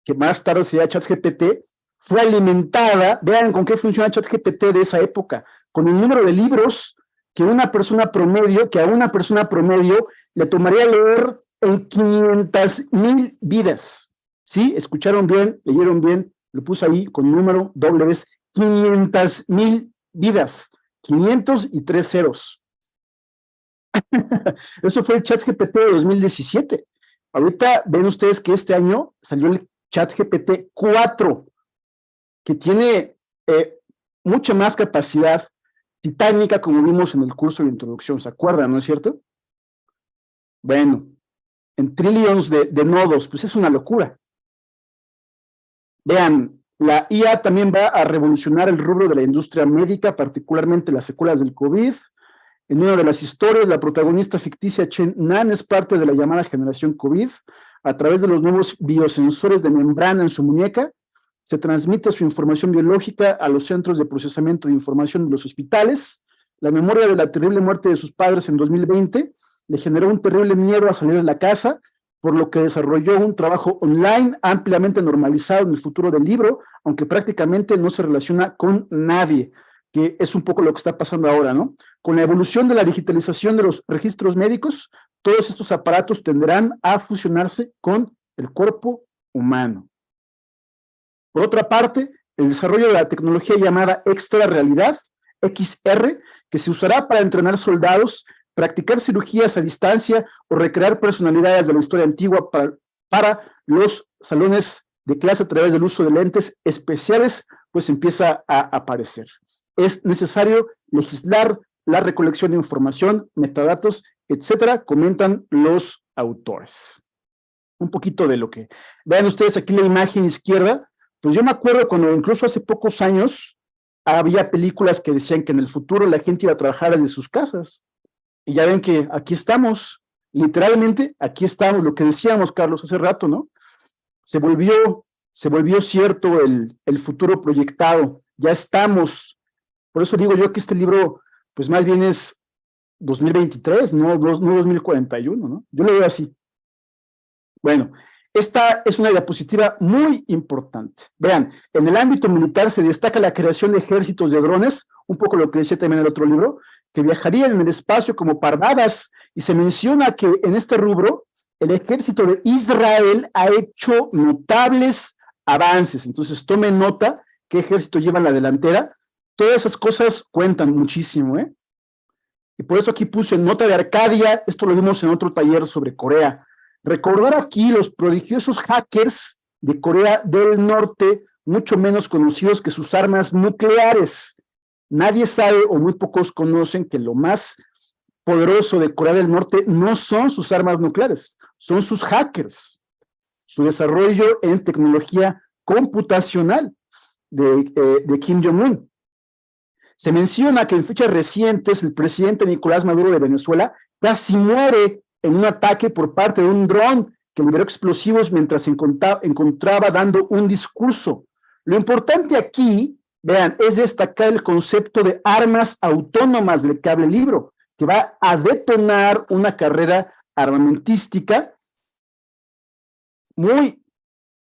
que más tarde sería ChatGPT, fue alimentada, vean con qué funciona ChatGPT de esa época, con el número de libros que a una persona promedio le tomaría leer en 500,000 vidas. ¿Sí? ¿Escucharon bien? ¿Leyeron bien? Lo puse ahí con número, doble vez, 500,000 vidas. 500 y 3 ceros. Eso fue el ChatGPT de 2017. Ahorita ven ustedes que este año salió el ChatGPT 4, que tiene mucha más capacidad titánica, como vimos en el curso de introducción. ¿Se acuerdan, no es cierto? Bueno, en trillions de nodos, pues es una locura. Vean, la IA también va a revolucionar el rubro de la industria médica, particularmente las secuelas del COVID. En una de las historias, la protagonista ficticia Chen Nan es parte de la llamada generación COVID. A través de los nuevos biosensores de membrana en su muñeca, se transmite su información biológica a los centros de procesamiento de información de los hospitales. La memoria de la terrible muerte de sus padres en 2020 le generó un terrible miedo a salir de la casa, por lo que desarrolló un trabajo online ampliamente normalizado en el futuro del libro, aunque prácticamente no se relaciona con nadie, que es un poco lo que está pasando ahora, ¿no? Con la evolución de la digitalización de los registros médicos, todos estos aparatos tenderán a fusionarse con el cuerpo humano. Por otra parte, el desarrollo de la tecnología llamada extra realidad, XR, que se usará para entrenar soldados, practicar cirugías a distancia o recrear personalidades de la historia antigua para los salones de clase a través del uso de lentes especiales, pues empieza a aparecer. Es necesario legislar la recolección de información, metadatos, etcétera, comentan los autores. Un poquito de lo que... Vean ustedes aquí la imagen izquierda, pues yo me acuerdo cuando incluso hace pocos años había películas que decían que en el futuro la gente iba a trabajar desde sus casas. Y ya ven que aquí estamos, literalmente aquí estamos, lo que decíamos, Carlos, hace rato, ¿no? Se volvió cierto el futuro proyectado, ya estamos. Por eso digo yo que este libro, pues más bien es 2023, no 2041, ¿no? Yo lo veo así. Bueno, esta es una diapositiva muy importante. Vean, en el ámbito militar se destaca la creación de ejércitos de drones, un poco lo que decía también el otro libro, que viajarían en el espacio como parvadas, y se menciona que en este rubro el ejército de Israel ha hecho notables avances. Entonces tomen nota qué ejército lleva la delantera. Todas esas cosas cuentan muchísimo, ¿eh? Y por eso aquí puse nota de Arcadia, esto lo vimos en otro taller sobre Corea. Recordar aquí los prodigiosos hackers de Corea del Norte, mucho menos conocidos que sus armas nucleares. Nadie sabe o muy pocos conocen que lo más poderoso de Corea del Norte no son sus armas nucleares, son sus hackers, su desarrollo en tecnología computacional de Kim Jong-un. Se menciona que en fechas recientes el presidente Nicolás Maduro de Venezuela casi muere en un ataque por parte de un dron que liberó explosivos mientras se encontraba dando un discurso. Lo importante aquí, vean, es destacar el concepto de armas autónomas del que habla el libro, que va a detonar una carrera armamentística muy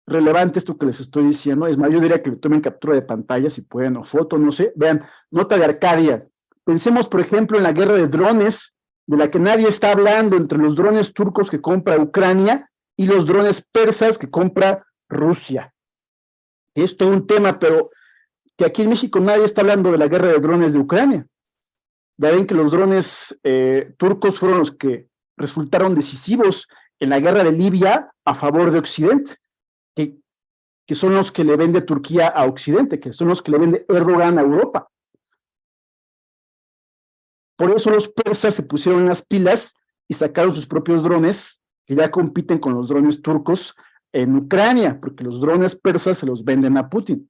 relevante esto que les estoy diciendo. Es más, yo diría que le tomen captura de pantalla si pueden, o foto, no sé. Vean, nota de Arcadia. Pensemos, por ejemplo, en la guerra de drones, de la que nadie está hablando, entre los drones turcos que compra Ucrania y los drones persas que compra Rusia. Es todo un tema, pero que aquí en México nadie está hablando de la guerra de drones de Ucrania. Ya ven que los drones turcos fueron los que resultaron decisivos en la guerra de Libia a favor de Occidente, que son los que le vende Turquía a Occidente, que son los que le vende Erdogan a Europa. Por eso los persas se pusieron las pilas y sacaron sus propios drones, que ya compiten con los drones turcos en Ucrania, porque los drones persas se los venden a Putin.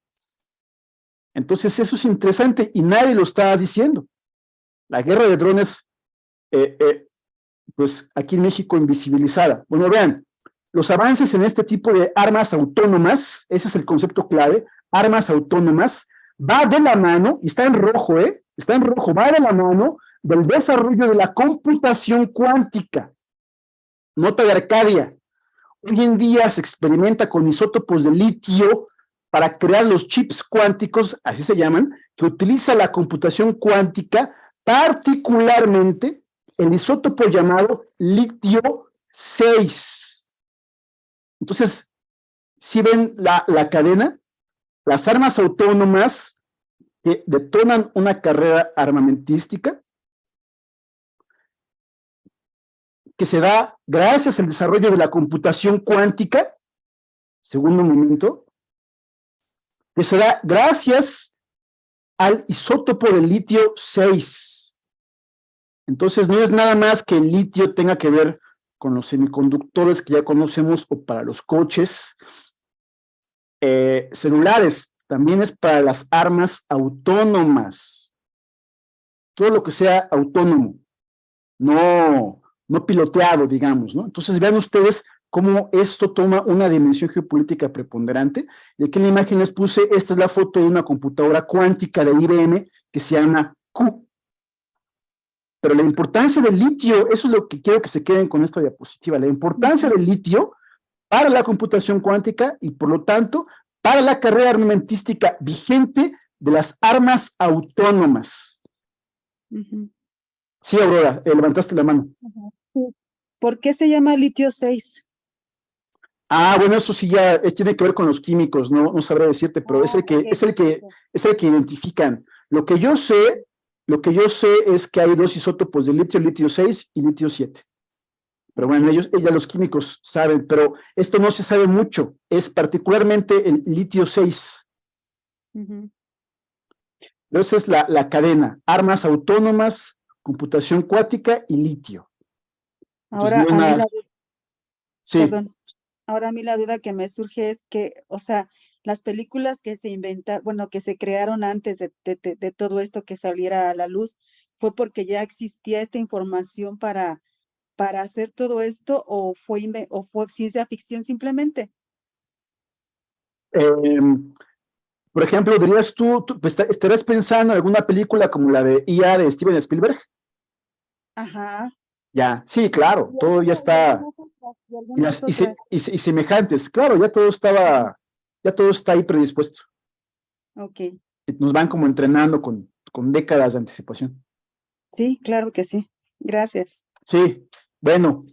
Entonces eso es interesante y nadie lo está diciendo. La guerra de drones, pues aquí en México invisibilizada. Bueno, vean, los avances en este tipo de armas autónomas, ese es el concepto clave, armas autónomas, va de la mano, y está en rojo, está en rojo, va de la mano del desarrollo de la computación cuántica. Nota de Arcadia. Hoy en día se experimenta con isótopos de litio para crear los chips cuánticos, así se llaman, que utiliza la computación cuántica, particularmente el isótopo llamado litio 6. Entonces, si ven la cadena, las armas autónomas que detonan una carrera armamentística que se da gracias al desarrollo de la computación cuántica, segundo momento, que se da gracias al isótopo del litio 6. Entonces, no es nada más que el litio tenga que ver con los semiconductores que ya conocemos o para los coches celulares, también es para las armas autónomas. Todo lo que sea autónomo, no piloteado, digamos, ¿no? Entonces, vean ustedes cómo esto toma una dimensión geopolítica preponderante. Y aquí en la imagen les puse, esta es la foto de una computadora cuántica de IBM que se llama Q. Pero la importancia del litio, eso es lo que quiero que se queden con esta diapositiva, la importancia del litio para la computación cuántica y, por lo tanto, para la carrera armamentística vigente de las armas autónomas. Sí, Aurora, levantaste la mano. Sí. ¿Por qué se llama litio 6? Ah, bueno, eso sí ya tiene que ver con los químicos, no sabré decirte, pero es el que identifican. Lo que yo sé es que hay dos isótopos de litio, litio 6 y litio 7. Pero bueno, los químicos saben, pero esto no se sabe mucho, es particularmente el litio 6. Esa es la cadena, armas autónomas, computación cuántica y litio. Ahora, sí. Perdón. Ahora a mí la duda que me surge es que, o sea, las películas que se inventaron, bueno, que se crearon antes de todo esto que saliera a la luz, ¿fue porque ya existía esta información para hacer todo esto o fue ciencia ficción simplemente? Por ejemplo, dirías tú pues, ¿estarás pensando en alguna película como la de IA de Steven Spielberg? Ajá. Ya, sí, claro, todo ya está, y semejantes, claro, ya todo está ahí predispuesto. Ok. Nos van como entrenando con décadas de anticipación. Sí, claro que sí. Gracias. Sí, bueno,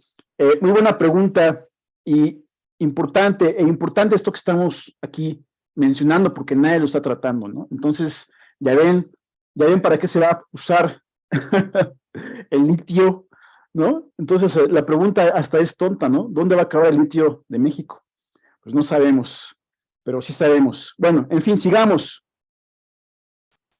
muy buena pregunta y importante esto que estamos aquí mencionando porque nadie lo está tratando, ¿no? Entonces, ya ven para qué se va a usar el litio, ¿no? Entonces, la pregunta hasta es tonta, ¿no? ¿Dónde va a acabar el litio de México? Pues no sabemos, pero sí sabemos. Bueno, en fin, sigamos.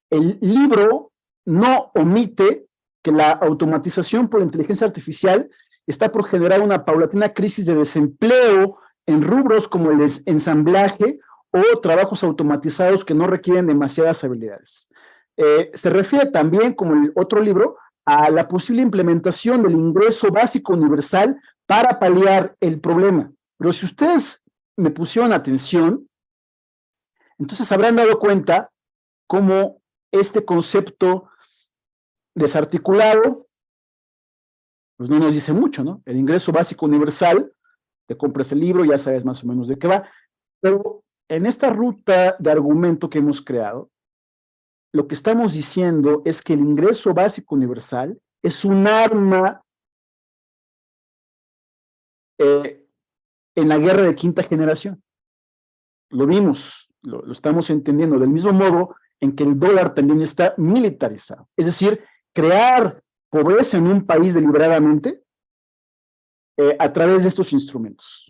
El libro no omite que la automatización por inteligencia artificial está por generar una paulatina crisis de desempleo en rubros como el ensamblaje o trabajos automatizados que no requieren demasiadas habilidades. Se refiere también, como el otro libro, a la posible implementación del ingreso básico universal para paliar el problema. Pero si ustedes me pusieron atención, entonces habrán dado cuenta cómo este concepto desarticulado, pues no nos dice mucho, ¿no? El ingreso básico universal, te compras el libro, ya sabes más o menos de qué va, pero en esta ruta de argumento que hemos creado, lo que estamos diciendo es que el ingreso básico universal es un arma en la guerra de quinta generación. Lo vimos, lo estamos entendiendo, del mismo modo en que el dólar también está militarizado. Es decir, crear pobreza en un país deliberadamente a través de estos instrumentos.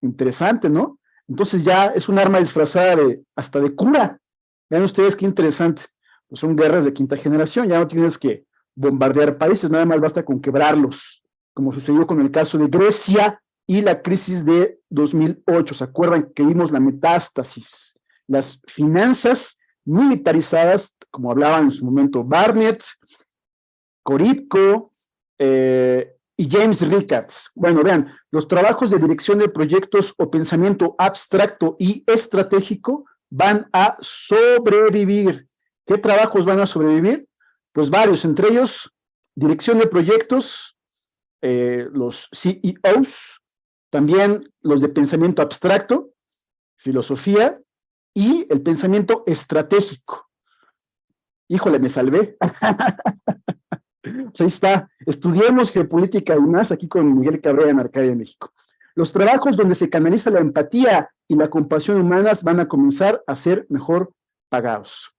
Interesante, ¿no? Entonces ya es un arma disfrazada hasta de cura. Vean ustedes qué interesante. Pues son guerras de quinta generación, ya no tienes que bombardear países, nada más basta con quebrarlos, como sucedió con el caso de Grecia y la crisis de 2008. ¿Se acuerdan que vimos la metástasis? Las finanzas militarizadas, como hablaban en su momento Barnett, Koripko y James Rickards. Bueno, vean, los trabajos de dirección de proyectos o pensamiento abstracto y estratégico van a sobrevivir. ¿Qué trabajos van a sobrevivir? Pues varios, entre ellos dirección de proyectos, los CEOs, también los de pensamiento abstracto, filosofía y el pensamiento estratégico. Híjole, me salvé. Pues ahí está, estudiemos geopolítica y más aquí con Miguel Cabrera en Arcadia, México. Los trabajos donde se canaliza la empatía y la compasión humanas van a comenzar a ser mejor pagados.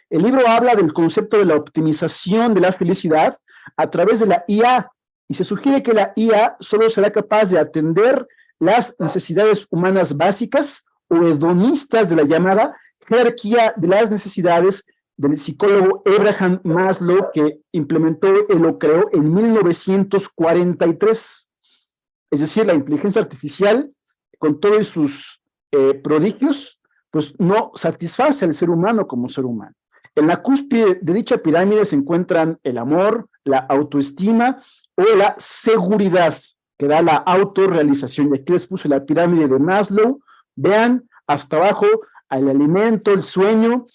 El libro habla del concepto de la optimización de la felicidad a través de la IA, y se sugiere que la IA solo será capaz de atender las necesidades humanas básicas o hedonistas de la llamada jerarquía de las necesidades del psicólogo Abraham Maslow, que implementó o creó en 1943. Es decir, la inteligencia artificial, con todos sus prodigios, pues no satisface al ser humano como ser humano. En la cúspide de dicha pirámide se encuentran el amor, la autoestima o la seguridad, que da la autorrealización. Y aquí les puse la pirámide de Maslow. Vean hasta abajo el alimento, el sueño,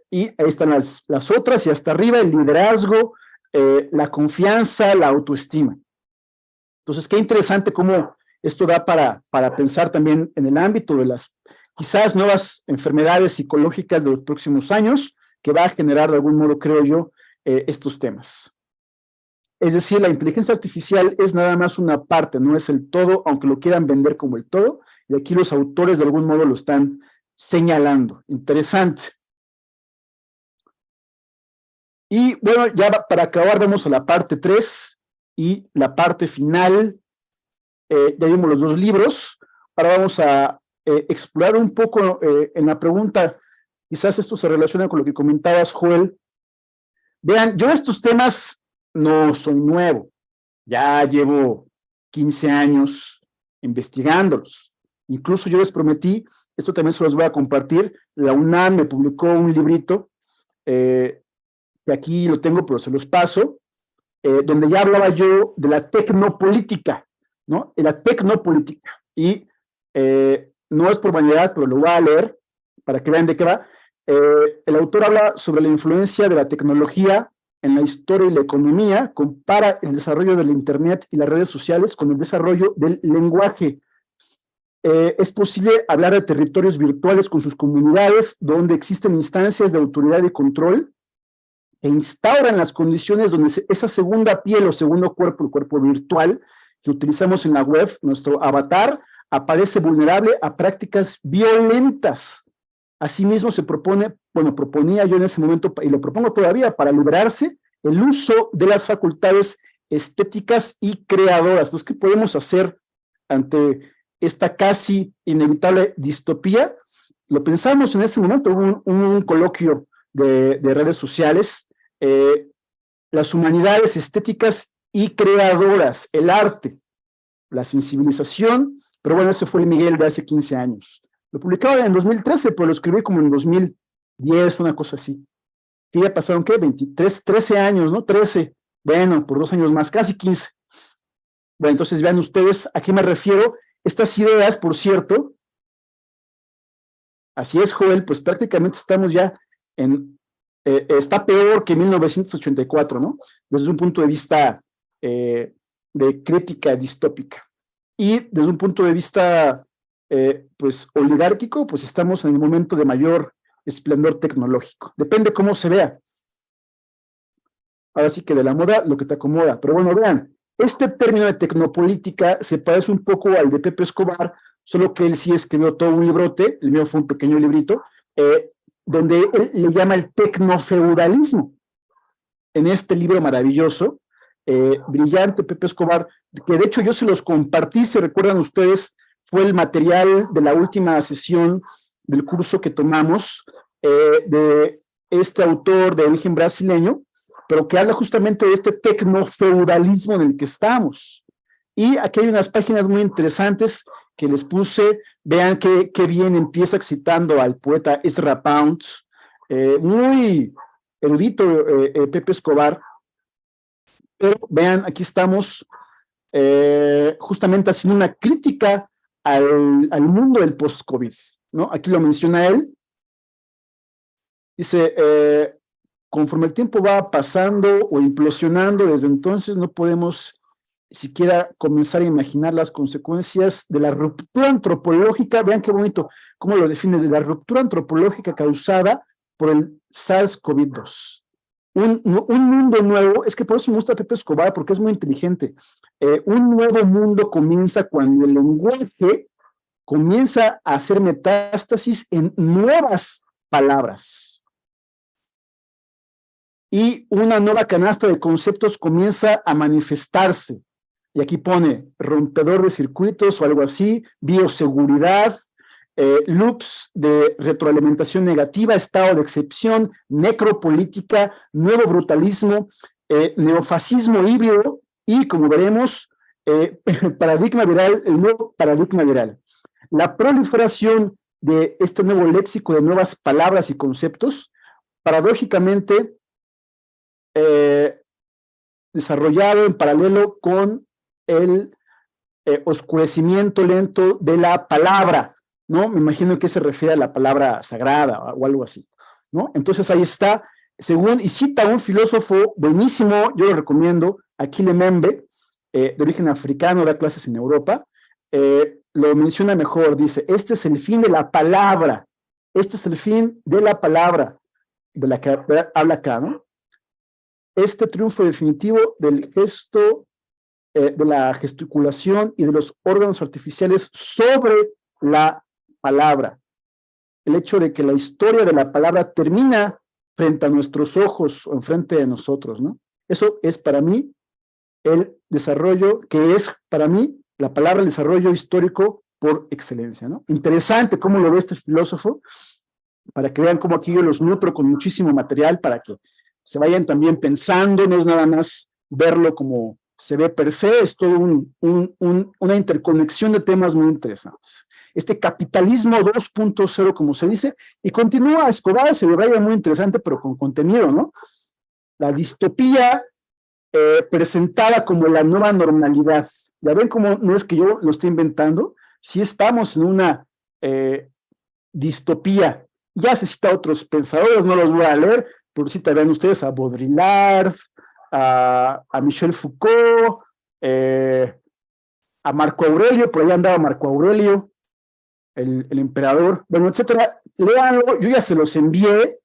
y ahí están las otras, y hasta arriba el liderazgo, la confianza, la autoestima. Entonces, qué interesante cómo esto da para pensar también en el ámbito de las quizás nuevas enfermedades psicológicas de los próximos años, que va a generar de algún modo, creo yo, estos temas. Es decir, la inteligencia artificial es nada más una parte, no es el todo, aunque lo quieran vender como el todo, y aquí los autores de algún modo lo están señalando. Interesante. Y bueno, ya para acabar vamos a la parte 3 y la parte final. Ya vimos los dos libros. Ahora vamos a explorar un poco en la pregunta, quizás esto se relaciona con lo que comentabas, Joel. Vean, yo estos temas no soy nuevo, ya llevo 15 años investigándolos. Incluso yo les prometí, esto también se los voy a compartir, la UNAM me publicó un librito, que aquí lo tengo, pero se los paso, donde ya hablaba yo de la tecnopolítica, ¿no? De la tecnopolítica. Y no es por vanidad, pero lo voy a leer para que vean de qué va. El autor habla sobre la influencia de la tecnología en la historia y la economía, compara el desarrollo del Internet y las redes sociales con el desarrollo del lenguaje. Es posible hablar de territorios virtuales con sus comunidades, donde existen instancias de autoridad y control que instauran las condiciones donde esa segunda piel o segundo cuerpo, el cuerpo virtual que utilizamos en la web, nuestro avatar, aparece vulnerable a prácticas violentas. Asimismo se proponía yo en ese momento, y lo propongo todavía, para librarse el uso de las facultades estéticas y creadoras. Entonces, ¿qué podemos hacer ante esta casi inevitable distopía? Lo pensamos en ese momento, hubo un coloquio de redes sociales, las humanidades estéticas y creadoras, el arte, la sensibilización, pero bueno, ese fue el Miguel de hace 15 años. Lo publicaba en 2013, pero lo escribí como en 2010, una cosa así. Que ya pasaron, ¿qué? 13 años, ¿no? 13, bueno, por 2 años más, casi 15. Bueno, entonces vean ustedes a qué me refiero. Estas ideas, por cierto, así es, Joel, pues prácticamente estamos ya está peor que 1984, ¿no? Desde un punto de vista de crítica distópica. Y desde un punto de vista, pues, oligárquico, pues estamos en el momento de mayor esplendor tecnológico. Depende cómo se vea. Ahora sí que de la moda, lo que te acomoda. Pero bueno, vean, este término de tecnopolítica se parece un poco al de Pepe Escobar, solo que él sí escribió todo un librote, el mío fue un pequeño librito, donde él le llama el tecnofeudalismo. En este libro maravilloso, brillante, Pepe Escobar, que de hecho yo se los compartí, si recuerdan ustedes, fue el material de la última sesión del curso que tomamos, de este autor de origen brasileño, pero que habla justamente de este tecnofeudalismo en el que estamos. Y aquí hay unas páginas muy interesantes que les puse. Vean qué bien empieza citando al poeta Ezra Pound, muy erudito Pepe Escobar. Pero vean, aquí estamos justamente haciendo una crítica al mundo del post-COVID, ¿no? Aquí lo menciona él. Dice, conforme el tiempo va pasando o implosionando, desde entonces no podemos siquiera comenzar a imaginar las consecuencias de la ruptura antropológica. Vean qué bonito cómo lo define, de la ruptura antropológica causada por el SARS-CoV-2. un mundo nuevo, es que por eso me gusta Pepe Escobar, porque es muy inteligente. Un nuevo mundo comienza cuando el lenguaje comienza a hacer metástasis en nuevas palabras. Y una nueva canasta de conceptos comienza a manifestarse. Y aquí pone rompedor de circuitos o algo así, bioseguridad, loops de retroalimentación negativa, estado de excepción, necropolítica, nuevo brutalismo, neofascismo híbrido y, como veremos, paradigma viral, el nuevo paradigma viral. La proliferación de este nuevo léxico de nuevas palabras y conceptos, paradójicamente, desarrollado en paralelo con el oscurecimiento lento de la palabra, ¿no? Me imagino que se refiere a la palabra sagrada o algo así, ¿no? Entonces ahí está, según, y cita un filósofo buenísimo, yo lo recomiendo, Achille Mbembe, de origen africano, da clases en Europa, lo menciona mejor, dice, este es el fin de la palabra, este es el fin de la palabra, de la que habla acá, ¿no? Este triunfo definitivo del gesto, de la gesticulación y de los órganos artificiales sobre la palabra. El hecho de que la historia de la palabra termina frente a nuestros ojos o enfrente de nosotros, ¿no? Eso es para mí el desarrollo, que es para mí la palabra, el desarrollo histórico por excelencia, ¿no? Interesante cómo lo ve este filósofo, para que vean cómo aquí yo los nutro con muchísimo material para que se vayan también pensando, no es nada más verlo como se ve per se, es todo una interconexión de temas muy interesantes. Este capitalismo 2.0, como se dice, y continúa Escobar, se ve muy interesante, pero con contenido, ¿no? La distopía presentada como la nueva normalidad. Ya ven cómo no es que yo lo esté inventando, sí estamos en una distopía. Ya se cita a otros pensadores, no los voy a leer, pero sí vean ustedes a Baudrillard, a Michel Foucault, a Marco Aurelio, por allá andaba Marco Aurelio, el emperador, bueno, etcétera. Léanlo, yo ya se los envié,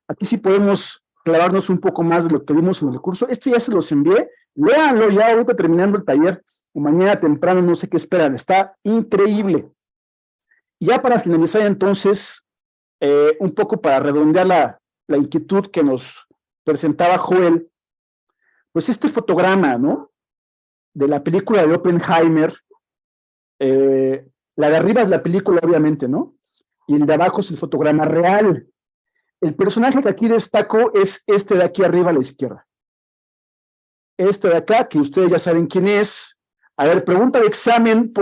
aquí sí podemos clavarnos un poco más de lo que vimos en el curso, ya se los envié, léanlo ya ahorita terminando el taller, o mañana temprano, no sé qué esperan, está increíble. Y ya para finalizar entonces, un poco para redondear la inquietud que nos presentaba Joel, pues este fotograma, ¿no? De la película de Oppenheimer, la de arriba es la película, obviamente, ¿no? Y el de abajo es el fotograma real. El personaje que aquí destaco es este de aquí arriba a la izquierda. Este de acá, que ustedes ya saben quién es. A ver, pregunta de examen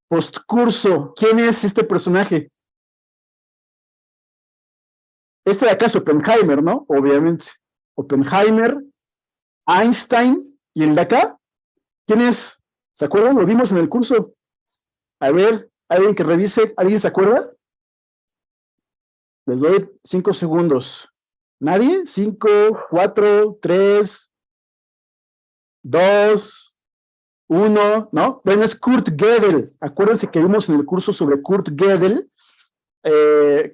postcurso. ¿Quién es este personaje? Este de acá es Oppenheimer, ¿no? Obviamente. Oppenheimer, Einstein, y el de acá, ¿quién es? ¿Se acuerdan? Lo vimos en el curso. A ver, alguien que revise, ¿alguien se acuerda? Les doy 5 segundos. ¿Nadie? 5, 4, 3, 2, 1, ¿no? Bueno, es Kurt Gödel. Acuérdense que vimos en el curso sobre Kurt Gödel,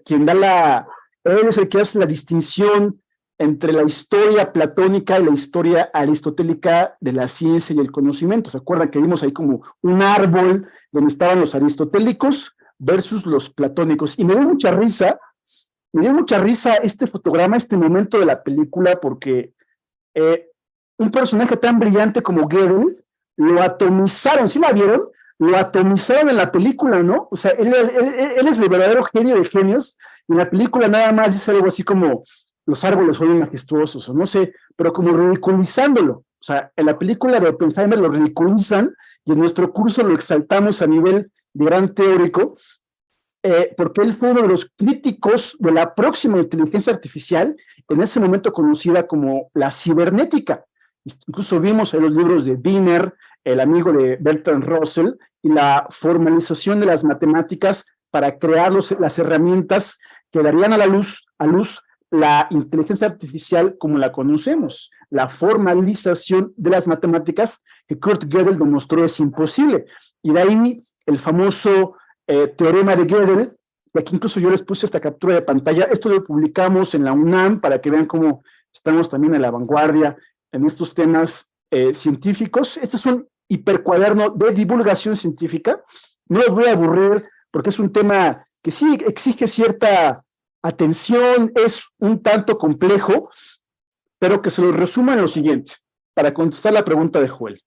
quien él es el que hace la distinción entre la historia platónica y la historia aristotélica de la ciencia y el conocimiento. ¿Se acuerdan que vimos ahí como un árbol donde estaban los aristotélicos versus los platónicos? Y me dio mucha risa este fotograma, este momento de la película, porque un personaje tan brillante como Gödel lo atomizaron, ¿sí la vieron? Lo atomizaron en la película, ¿no? O sea, él es el verdadero genio de genios, y en la película nada más dice algo así como los árboles son majestuosos, o no sé, pero como ridiculizándolo. O sea, en la película de Oppenheimer lo ridiculizan, y en nuestro curso lo exaltamos a nivel de gran teórico, porque él fue uno de los críticos de la próxima inteligencia artificial, en ese momento conocida como la cibernética. Incluso vimos en los libros de Wiener, el amigo de Bertrand Russell, y la formalización de las matemáticas para crear las herramientas que darían a luz la inteligencia artificial como la conocemos. La formalización de las matemáticas que Kurt Gödel demostró es imposible. Y de ahí el famoso teorema de Gödel, que aquí incluso yo les puse esta captura de pantalla. Esto lo publicamos en la UNAM para que vean cómo estamos también a la vanguardia en estos temas científicos. Este es un hipercuaderno de divulgación científica. No los voy a aburrir porque es un tema que sí exige cierta atención, es un tanto complejo, pero que se lo resuma en lo siguiente, para contestar la pregunta de Joel.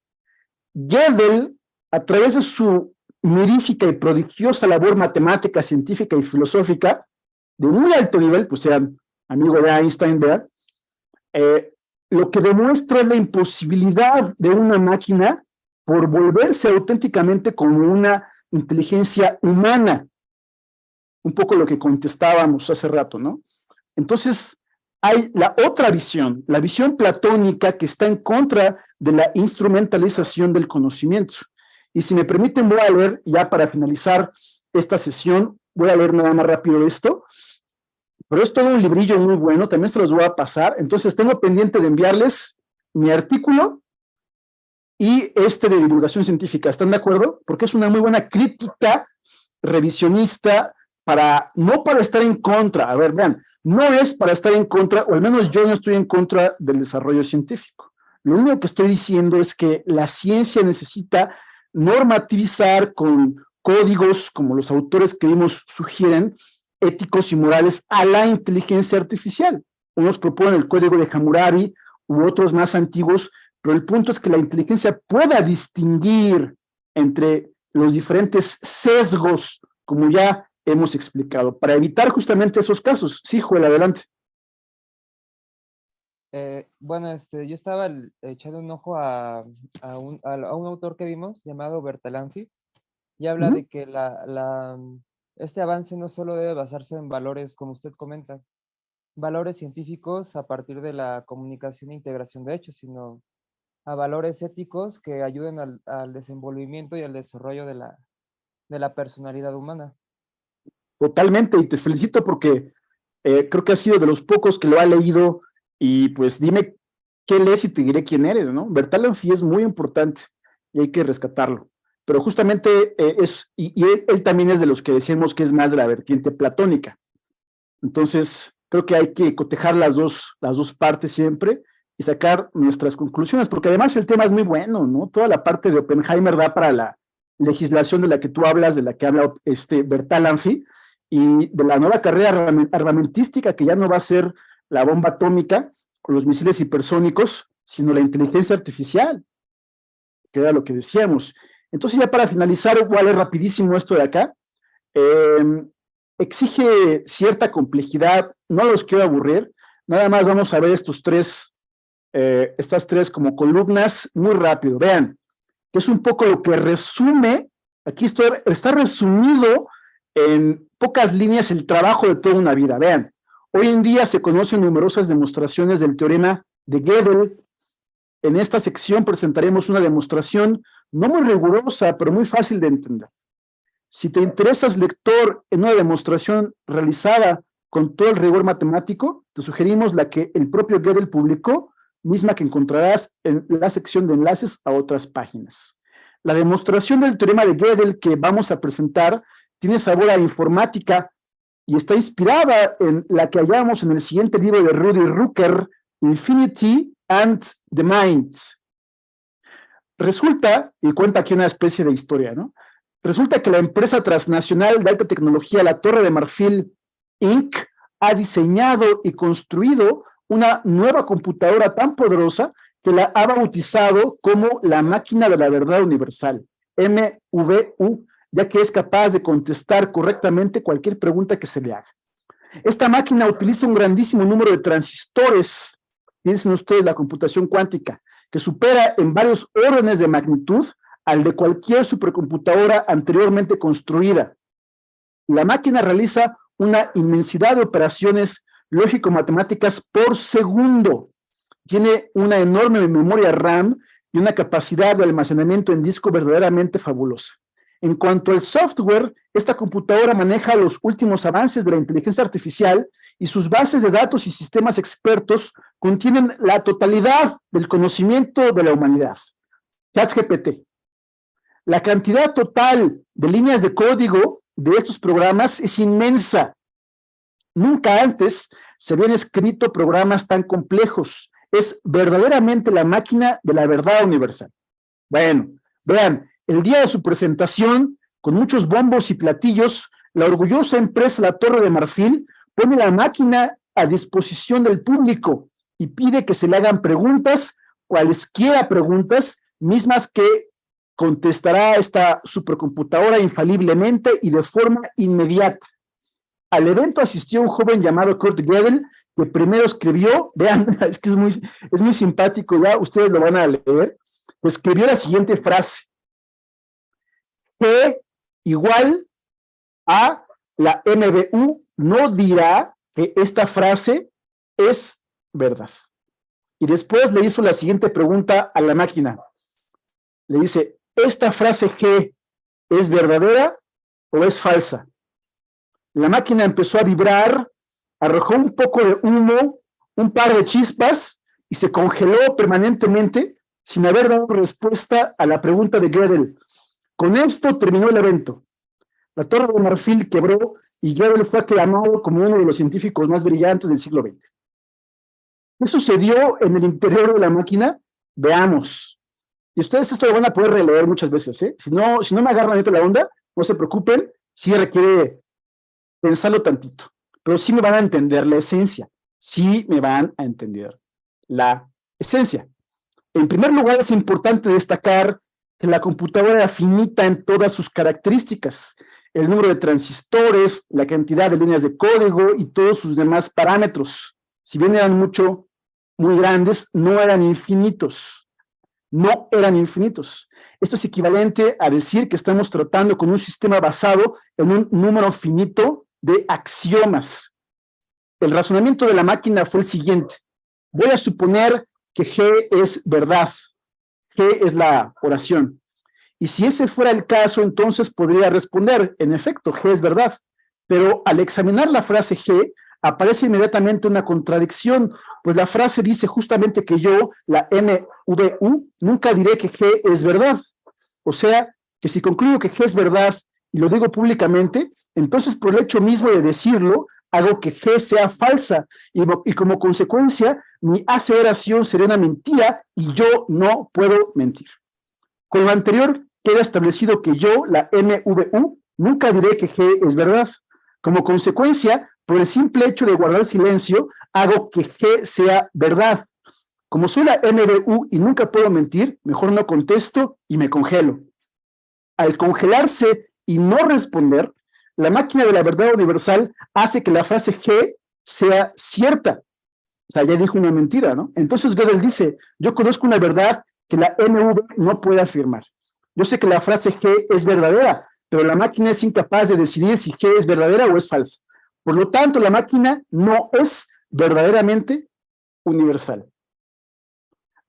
Gödel, a través de su mirífica y prodigiosa labor matemática, científica y filosófica, de muy alto nivel, pues eran amigo de Einstein, ¿verdad? Lo que demuestra es la imposibilidad de una máquina por volverse auténticamente como una inteligencia humana. Un poco lo que contestábamos hace rato, ¿no? Entonces, hay la otra visión, la visión platónica que está en contra de la instrumentalización del conocimiento. Y si me permiten, voy a leer, ya para finalizar esta sesión, voy a leer nada más rápido esto, pero es todo un librillo muy bueno, también se los voy a pasar, entonces tengo pendiente de enviarles mi artículo y este de divulgación científica, ¿están de acuerdo? Porque es una muy buena crítica revisionista no para estar en contra, a ver, vean, no es para estar en contra, o al menos yo no estoy en contra del desarrollo científico. Lo único que estoy diciendo es que la ciencia necesita normativizar con códigos, como los autores que vimos sugieren, éticos y morales a la inteligencia artificial. Unos proponen el código de Hammurabi u otros más antiguos, pero el punto es que la inteligencia pueda distinguir entre los diferentes sesgos, como ya hemos explicado, para evitar justamente esos casos. Sí, Joel, adelante. Bueno, yo estaba echando un ojo a un autor que vimos llamado Bertalanffy y habla de que este avance no solo debe basarse en valores, como usted comenta, valores científicos a partir de la comunicación e integración de hechos, sino a valores éticos que ayuden al desenvolvimiento y al desarrollo de la personalidad humana. Totalmente, y te felicito porque creo que has sido de los pocos que lo ha leído, y pues dime qué lees y te diré quién eres, ¿no? Bertalanffy es muy importante y hay que rescatarlo, pero justamente él también es de los que decimos que es más de la vertiente platónica. Entonces creo que hay que cotejar las dos partes siempre y sacar nuestras conclusiones, porque además el tema es muy bueno, ¿no? Toda la parte de Oppenheimer da para la legislación de la que tú hablas, de la que habla Bertalanffy, y de la nueva carrera armamentística, que ya no va a ser la bomba atómica con los misiles hipersónicos, sino la inteligencia artificial, que era lo que decíamos. Entonces, ya para finalizar, voy a leer rapidísimo esto de acá. Exige cierta complejidad, no los quiero aburrir, nada más vamos a ver estas tres como columnas muy rápido. Vean, que es un poco lo que resume, aquí está resumido en pocas líneas el trabajo de toda una vida. Vean, hoy en día se conocen numerosas demostraciones del teorema de Gödel. En esta sección presentaremos una demostración no muy rigurosa, pero muy fácil de entender. Si te interesas, lector, en una demostración realizada con todo el rigor matemático, te sugerimos la que el propio Gödel publicó, misma que encontrarás en la sección de enlaces a otras páginas. La demostración del teorema de Gödel que vamos a presentar tiene sabor a informática y está inspirada en la que hallamos en el siguiente libro de Rudy Rucker, Infinity and the Mind. Resulta, y cuenta aquí una especie de historia, ¿no? Resulta que la empresa transnacional de alta tecnología, la Torre de Marfil, Inc., ha diseñado y construido una nueva computadora tan poderosa que la ha bautizado como la máquina de la verdad universal, MVU, ya que es capaz de contestar correctamente cualquier pregunta que se le haga. Esta máquina utiliza un grandísimo número de transistores, piensen ustedes la computación cuántica, que supera en varios órdenes de magnitud al de cualquier supercomputadora anteriormente construida. La máquina realiza una inmensidad de operaciones lógico-matemáticas por segundo. Tiene una enorme memoria RAM y una capacidad de almacenamiento en disco verdaderamente fabulosa. En cuanto al software, esta computadora maneja los últimos avances de la inteligencia artificial y sus bases de datos y sistemas expertos contienen la totalidad del conocimiento de la humanidad. ChatGPT. La cantidad total de líneas de código de estos programas es inmensa. Nunca antes se habían escrito programas tan complejos. Es verdaderamente la máquina de la verdad universal. Bueno, vean, el día de su presentación, con muchos bombos y platillos, la orgullosa empresa La Torre de Marfil pone la máquina a disposición del público y pide que se le hagan preguntas, cualesquiera preguntas, mismas que contestará esta supercomputadora infaliblemente y de forma inmediata. Al evento asistió un joven llamado Kurt Gödel, que primero escribió, vean, es que es muy simpático, ya ustedes lo van a leer, escribió la siguiente frase: G igual a la MBU no dirá que esta frase es verdad. Y después le hizo la siguiente pregunta a la máquina. Le dice, ¿esta frase G es verdadera o es falsa? La máquina empezó a vibrar, arrojó un poco de humo, un par de chispas y se congeló permanentemente sin haber dado respuesta a la pregunta de Gödel. Con esto terminó el evento. La Torre de Marfil quebró y Gödel fue aclamado como uno de los científicos más brillantes del siglo XX. ¿Qué sucedió en el interior de la máquina? Veamos. Y ustedes esto lo van a poder releer muchas veces, ¿eh? Si no me agarran ahorita la onda, no se preocupen, sí requiere pensarlo tantito, pero sí me van a entender la esencia, sí me van a entender la esencia. En primer lugar, es importante destacar que la computadora era finita en todas sus características, el número de transistores, la cantidad de líneas de código y todos sus demás parámetros. Si bien eran muy grandes, no eran infinitos. No eran infinitos. Esto es equivalente a decir que estamos tratando con un sistema basado en un número finito de axiomas. El razonamiento de la máquina fue el siguiente. Voy a suponer que G es verdad. G es la oración. Y si ese fuera el caso, entonces podría responder, en efecto, G es verdad. Pero al examinar la frase G, aparece inmediatamente una contradicción, pues la frase dice justamente que yo, la MVU, nunca diré que G es verdad. O sea, que si concluyo que G es verdad y lo digo públicamente, entonces por el hecho mismo de decirlo, hago que G sea falsa y como consecuencia mi aseveración será una mentira y yo no puedo mentir. Con lo anterior queda establecido que yo, la MVU, nunca diré que G es verdad. Como consecuencia, por el simple hecho de guardar silencio, hago que G sea verdad. Como soy la MVU y nunca puedo mentir, mejor no contesto y me congelo. Al congelarse y no responder, la máquina de la verdad universal hace que la frase G sea cierta. O sea, ya dijo una mentira, ¿no? Entonces Gödel dice, yo conozco una verdad que la MV no puede afirmar. Yo sé que la frase G es verdadera, pero la máquina es incapaz de decidir si G es verdadera o es falsa. Por lo tanto, la máquina no es verdaderamente universal.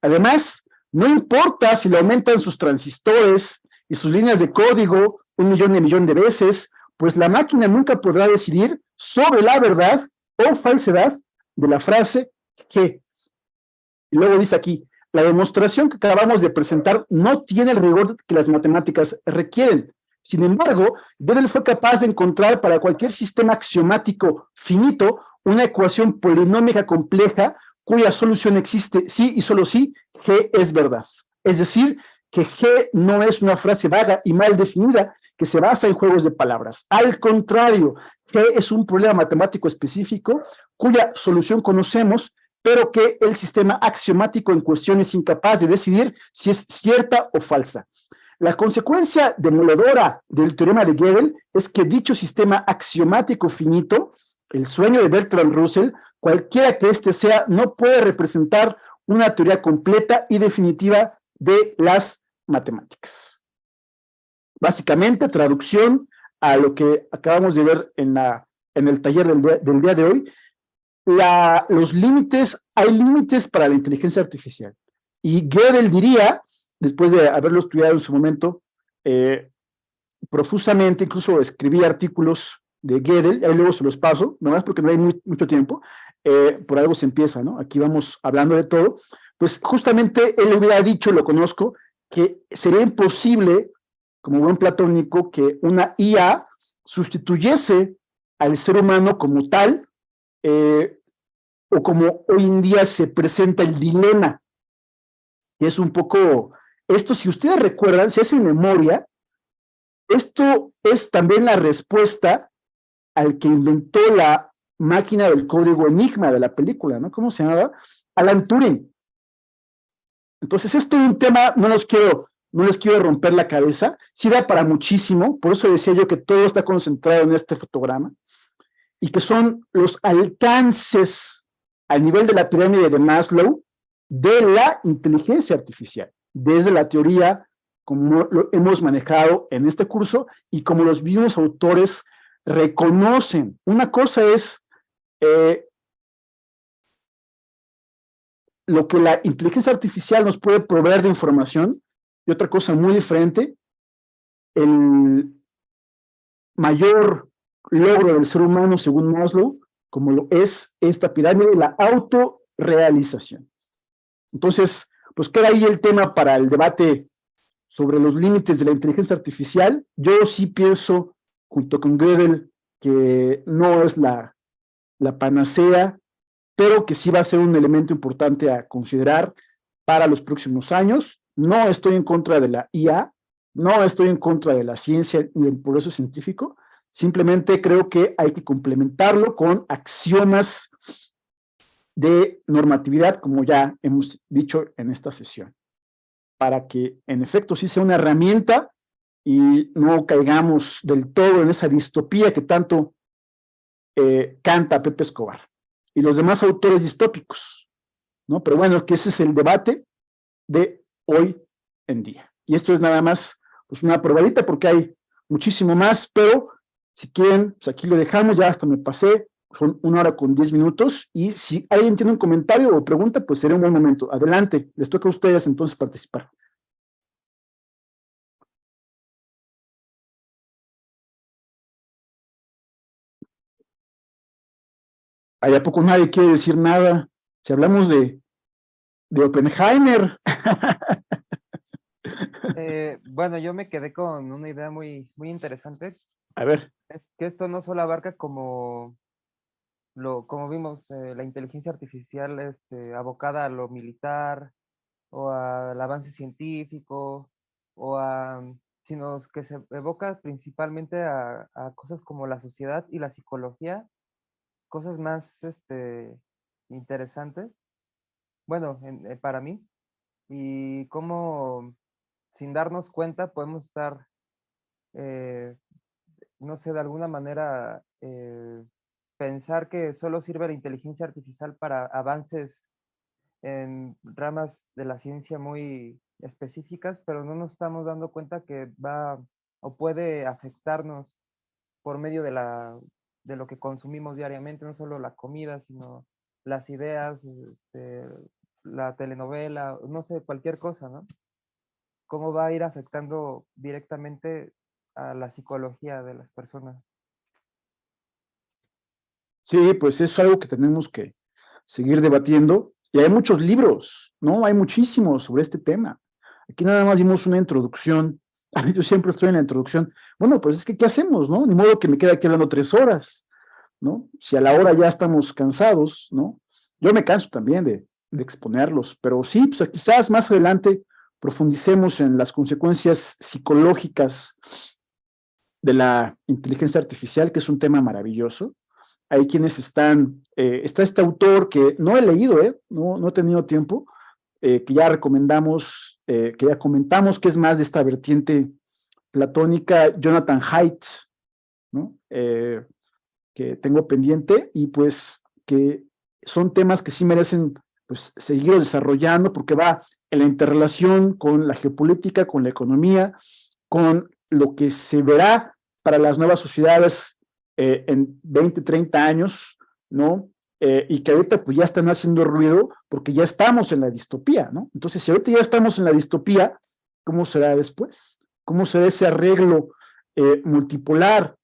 Además, no importa si le aumentan sus transistores y sus líneas de código 1 millón de veces, pues la máquina nunca podrá decidir sobre la verdad o falsedad de la frase G. Y luego dice aquí, la demostración que acabamos de presentar no tiene el rigor que las matemáticas requieren. Sin embargo, Gödel fue capaz de encontrar para cualquier sistema axiomático finito una ecuación polinómica compleja cuya solución existe sí y solo sí, G es verdad. Es decir, que G no es una frase vaga y mal definida que se basa en juegos de palabras. Al contrario, G es un problema matemático específico cuya solución conocemos, pero que el sistema axiomático en cuestión es incapaz de decidir si es cierta o falsa. La consecuencia demoledora del teorema de Gödel es que dicho sistema axiomático finito, el sueño de Bertrand Russell, cualquiera que éste sea, no puede representar una teoría completa y definitiva de las matemáticas. Básicamente, traducción a lo que acabamos de ver en el taller del día de hoy, hay límites para la inteligencia artificial. Y Gödel diría, después de haberlo estudiado en su momento profusamente, incluso escribí artículos de Gödel, y luego se los paso, nomás porque no hay mucho tiempo, por algo se empieza, ¿no? Aquí vamos hablando de todo. Pues justamente él hubiera dicho, lo conozco, que sería imposible, como buen platónico, que una IA sustituyese al ser humano como tal, o como hoy en día se presenta el dilema, que es un poco, esto si ustedes recuerdan, si hacen memoria, esto es también la respuesta al que inventó la máquina del código Enigma de la película, ¿no? ¿Cómo se llamaba? Alan Turing. Entonces, esto es un tema, no les quiero romper la cabeza, sí da para muchísimo, por eso decía yo que todo está concentrado en este fotograma, y que son los alcances al nivel de la pirámide de Maslow de la inteligencia artificial, desde la teoría, como lo hemos manejado en este curso, y como los mismos autores reconocen. Una cosa es lo que la inteligencia artificial nos puede proveer de información, y otra cosa muy diferente, el mayor logro del ser humano, según Maslow, como lo es esta pirámide, la autorrealización. Entonces, pues queda ahí el tema para el debate sobre los límites de la inteligencia artificial. Yo sí pienso, junto con Gödel, que no es la panacea, pero que sí va a ser un elemento importante a considerar para los próximos años. No estoy en contra de la IA, no estoy en contra de la ciencia ni del progreso científico, simplemente creo que hay que complementarlo con axiomas de normatividad, como ya hemos dicho en esta sesión, para que en efecto sí sea una herramienta y no caigamos del todo en esa distopía que tanto canta Pepe Escobar y los demás autores distópicos, ¿no? Pero bueno, que ese es el debate de hoy en día. Y esto es nada más pues una probadita porque hay muchísimo más, pero si quieren, pues aquí lo dejamos, ya hasta me pasé, son 1 hora con 10 minutos, y si alguien tiene un comentario o pregunta, pues sería un buen momento. Adelante, les toca a ustedes entonces participar. ¿Hay a poco nadie quiere decir nada? Si hablamos de Oppenheimer. Bueno, yo me quedé con una idea muy, muy interesante. A ver. Es que esto no solo abarca como vimos, la inteligencia artificial abocada a lo militar o al avance científico, sino que se evoca principalmente a cosas como la sociedad y la psicología, cosas más interesantes, bueno, para mí, y cómo sin darnos cuenta podemos estar, eh, no sé, de alguna manera pensar que solo sirve la inteligencia artificial para avances en ramas de la ciencia muy específicas, pero no nos estamos dando cuenta que va o puede afectarnos por medio de lo que consumimos diariamente, no solo la comida, sino las ideas, la telenovela, no sé, cualquier cosa, ¿no? Cómo va a ir afectando directamente a la psicología de las personas. Sí, pues es algo que tenemos que seguir debatiendo, y hay muchos libros, ¿no? Hay muchísimos sobre este tema. Aquí nada más dimos una introducción. Yo siempre estoy en la introducción. Bueno, pues es que, ¿qué hacemos, no? Ni modo que me quede aquí hablando 3 horas, ¿no? Si a la hora ya estamos cansados, ¿no? Yo me canso también de exponerlos, pero sí, pues quizás más adelante profundicemos en las consecuencias psicológicas de la inteligencia artificial, que es un tema maravilloso. Hay quienes está este autor que no he leído, no he tenido tiempo, que ya recomendamos, que ya comentamos, que es más de esta vertiente platónica, Jonathan Haidt, ¿no? Que tengo pendiente, y pues que son temas que sí merecen pues seguir desarrollando, porque va en la interrelación con la geopolítica, con la economía, con lo que se verá para las nuevas sociedades en 20, 30 años, ¿no? Y que ahorita pues ya están haciendo ruido porque ya estamos en la distopía, ¿no? Entonces, si ahorita ya estamos en la distopía, ¿cómo será después? ¿Cómo será ese arreglo multipolar?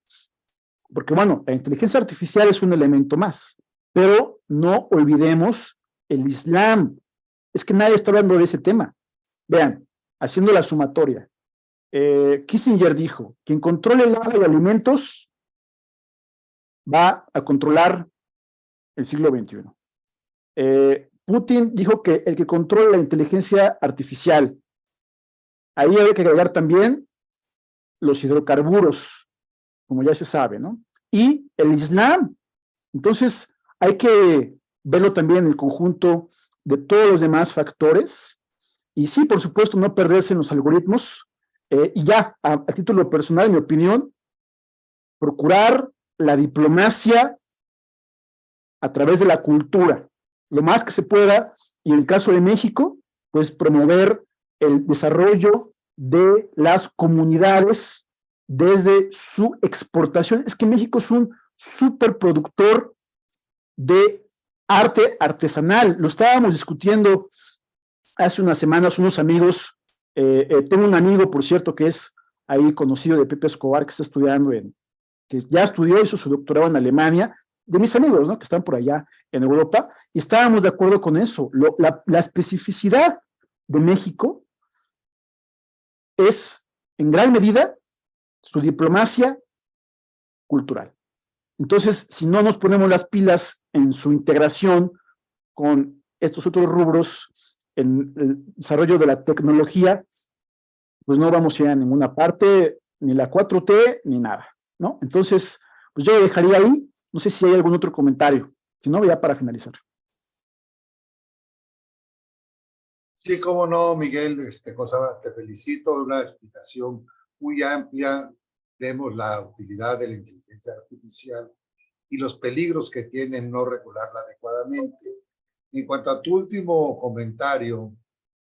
Porque bueno, la inteligencia artificial es un elemento más, pero no olvidemos el Islam. Es que nadie está hablando de ese tema. Vean, haciendo la sumatoria, Kissinger dijo, quien controle el agua y alimentos va a controlar el siglo XXI. Putin dijo que el que controla la inteligencia artificial, ahí hay que agregar también los hidrocarburos, como ya se sabe, ¿no? Y el Islam. Entonces, hay que verlo también en el conjunto de todos los demás factores. Y sí, por supuesto, no perderse en los algoritmos. Y ya, a título personal, en mi opinión, procurar la diplomacia a través de la cultura, lo más que se pueda, y en el caso de México, pues promover el desarrollo de las comunidades desde su exportación. Es que México es un superproductor de arte artesanal. Lo estábamos discutiendo hace unas semanas unos amigos. Tengo un amigo, por cierto, que es ahí conocido de Pepe Escobar, que está estudiando que ya estudió, hizo su doctorado en Alemania, de mis amigos, ¿no?, que están por allá en Europa, y estábamos de acuerdo con eso. La especificidad de México es, en gran medida, su diplomacia cultural. Entonces, si no nos ponemos las pilas en su integración con estos otros rubros, en el desarrollo de la tecnología, pues no vamos a ir a ninguna parte, ni la 4T, ni nada, ¿no? Entonces, pues yo lo dejaría ahí. No sé si hay algún otro comentario. Si no, ya para finalizar. Sí, cómo no, Miguel, te felicito, una explicación muy amplia. Vemos la utilidad de la inteligencia artificial y los peligros que tiene no regularla adecuadamente. En cuanto a tu último comentario,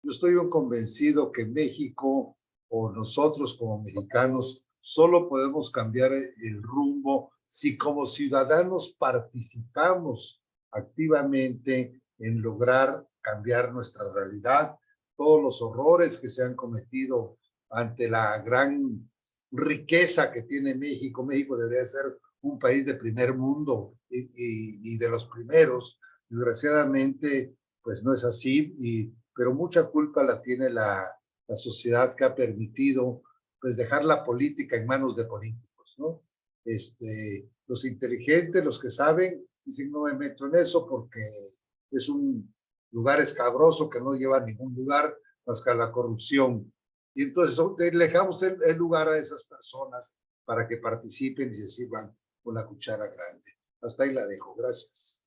yo estoy convencido que México, o nosotros como mexicanos, solo podemos cambiar el rumbo si como ciudadanos participamos activamente en lograr cambiar nuestra realidad, todos los horrores que se han cometido ante la gran riqueza que tiene México. México debería ser un país de primer mundo y de los primeros. Desgraciadamente, pues no es así, pero mucha culpa la tiene la sociedad, que ha permitido pues dejar la política en manos de políticos, ¿no? Los inteligentes, los que saben, dicen no me meto en eso porque es un lugar escabroso que no lleva a ningún lugar más que a la corrupción. Y entonces le dejamos el lugar a esas personas para que participen y se sirvan con la cuchara grande. Hasta ahí la dejo. Gracias.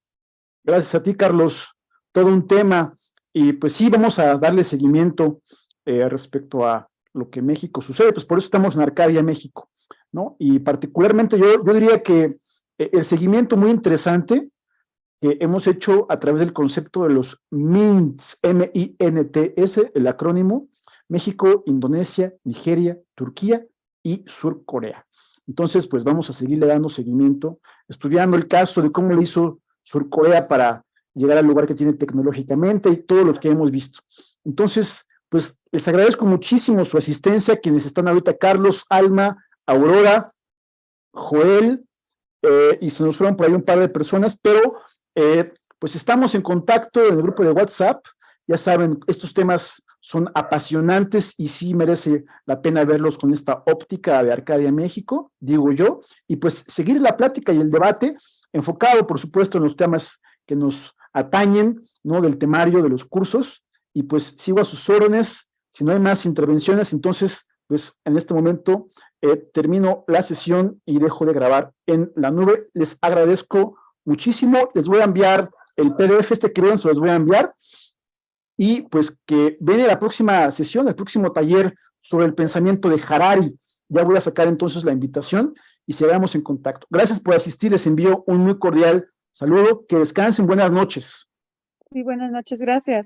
Gracias a ti, Carlos. Todo un tema. Y pues sí, vamos a darle seguimiento respecto a lo que en México sucede. Pues por eso estamos en Arcadia, México, ¿no? Y particularmente yo diría que el seguimiento muy interesante que hemos hecho a través del concepto de los MINTS, M-I-N-T-S, el acrónimo: México, Indonesia, Nigeria, Turquía y Sur Corea. Entonces, pues vamos a seguirle dando seguimiento, estudiando el caso de cómo le hizo Sur Corea para llegar al lugar que tiene tecnológicamente y todo lo que hemos visto. Entonces, pues les agradezco muchísimo su asistencia, quienes están ahorita: Carlos, Alma, Aurora, Joel, y se nos fueron por ahí un par de personas, pero pues estamos en contacto en el grupo de WhatsApp. Ya saben, estos temas son apasionantes y sí merece la pena verlos con esta óptica de Arcadia, México, digo yo, y pues seguir la plática y el debate enfocado, por supuesto, en los temas que nos atañen, ¿no?, del temario de los cursos. Y pues sigo a sus órdenes. Si no hay más intervenciones, entonces pues en este momento termino la sesión y dejo de grabar en la nube. Les agradezco muchísimo. Les voy a enviar el PDF que vean, se los voy a enviar. Y pues que viene la próxima sesión, el próximo taller sobre el pensamiento de Harari. Ya voy a sacar entonces la invitación y sigamos en contacto. Gracias por asistir. Les envío un muy cordial saludo. Que descansen. Buenas noches. Sí, buenas noches. Gracias.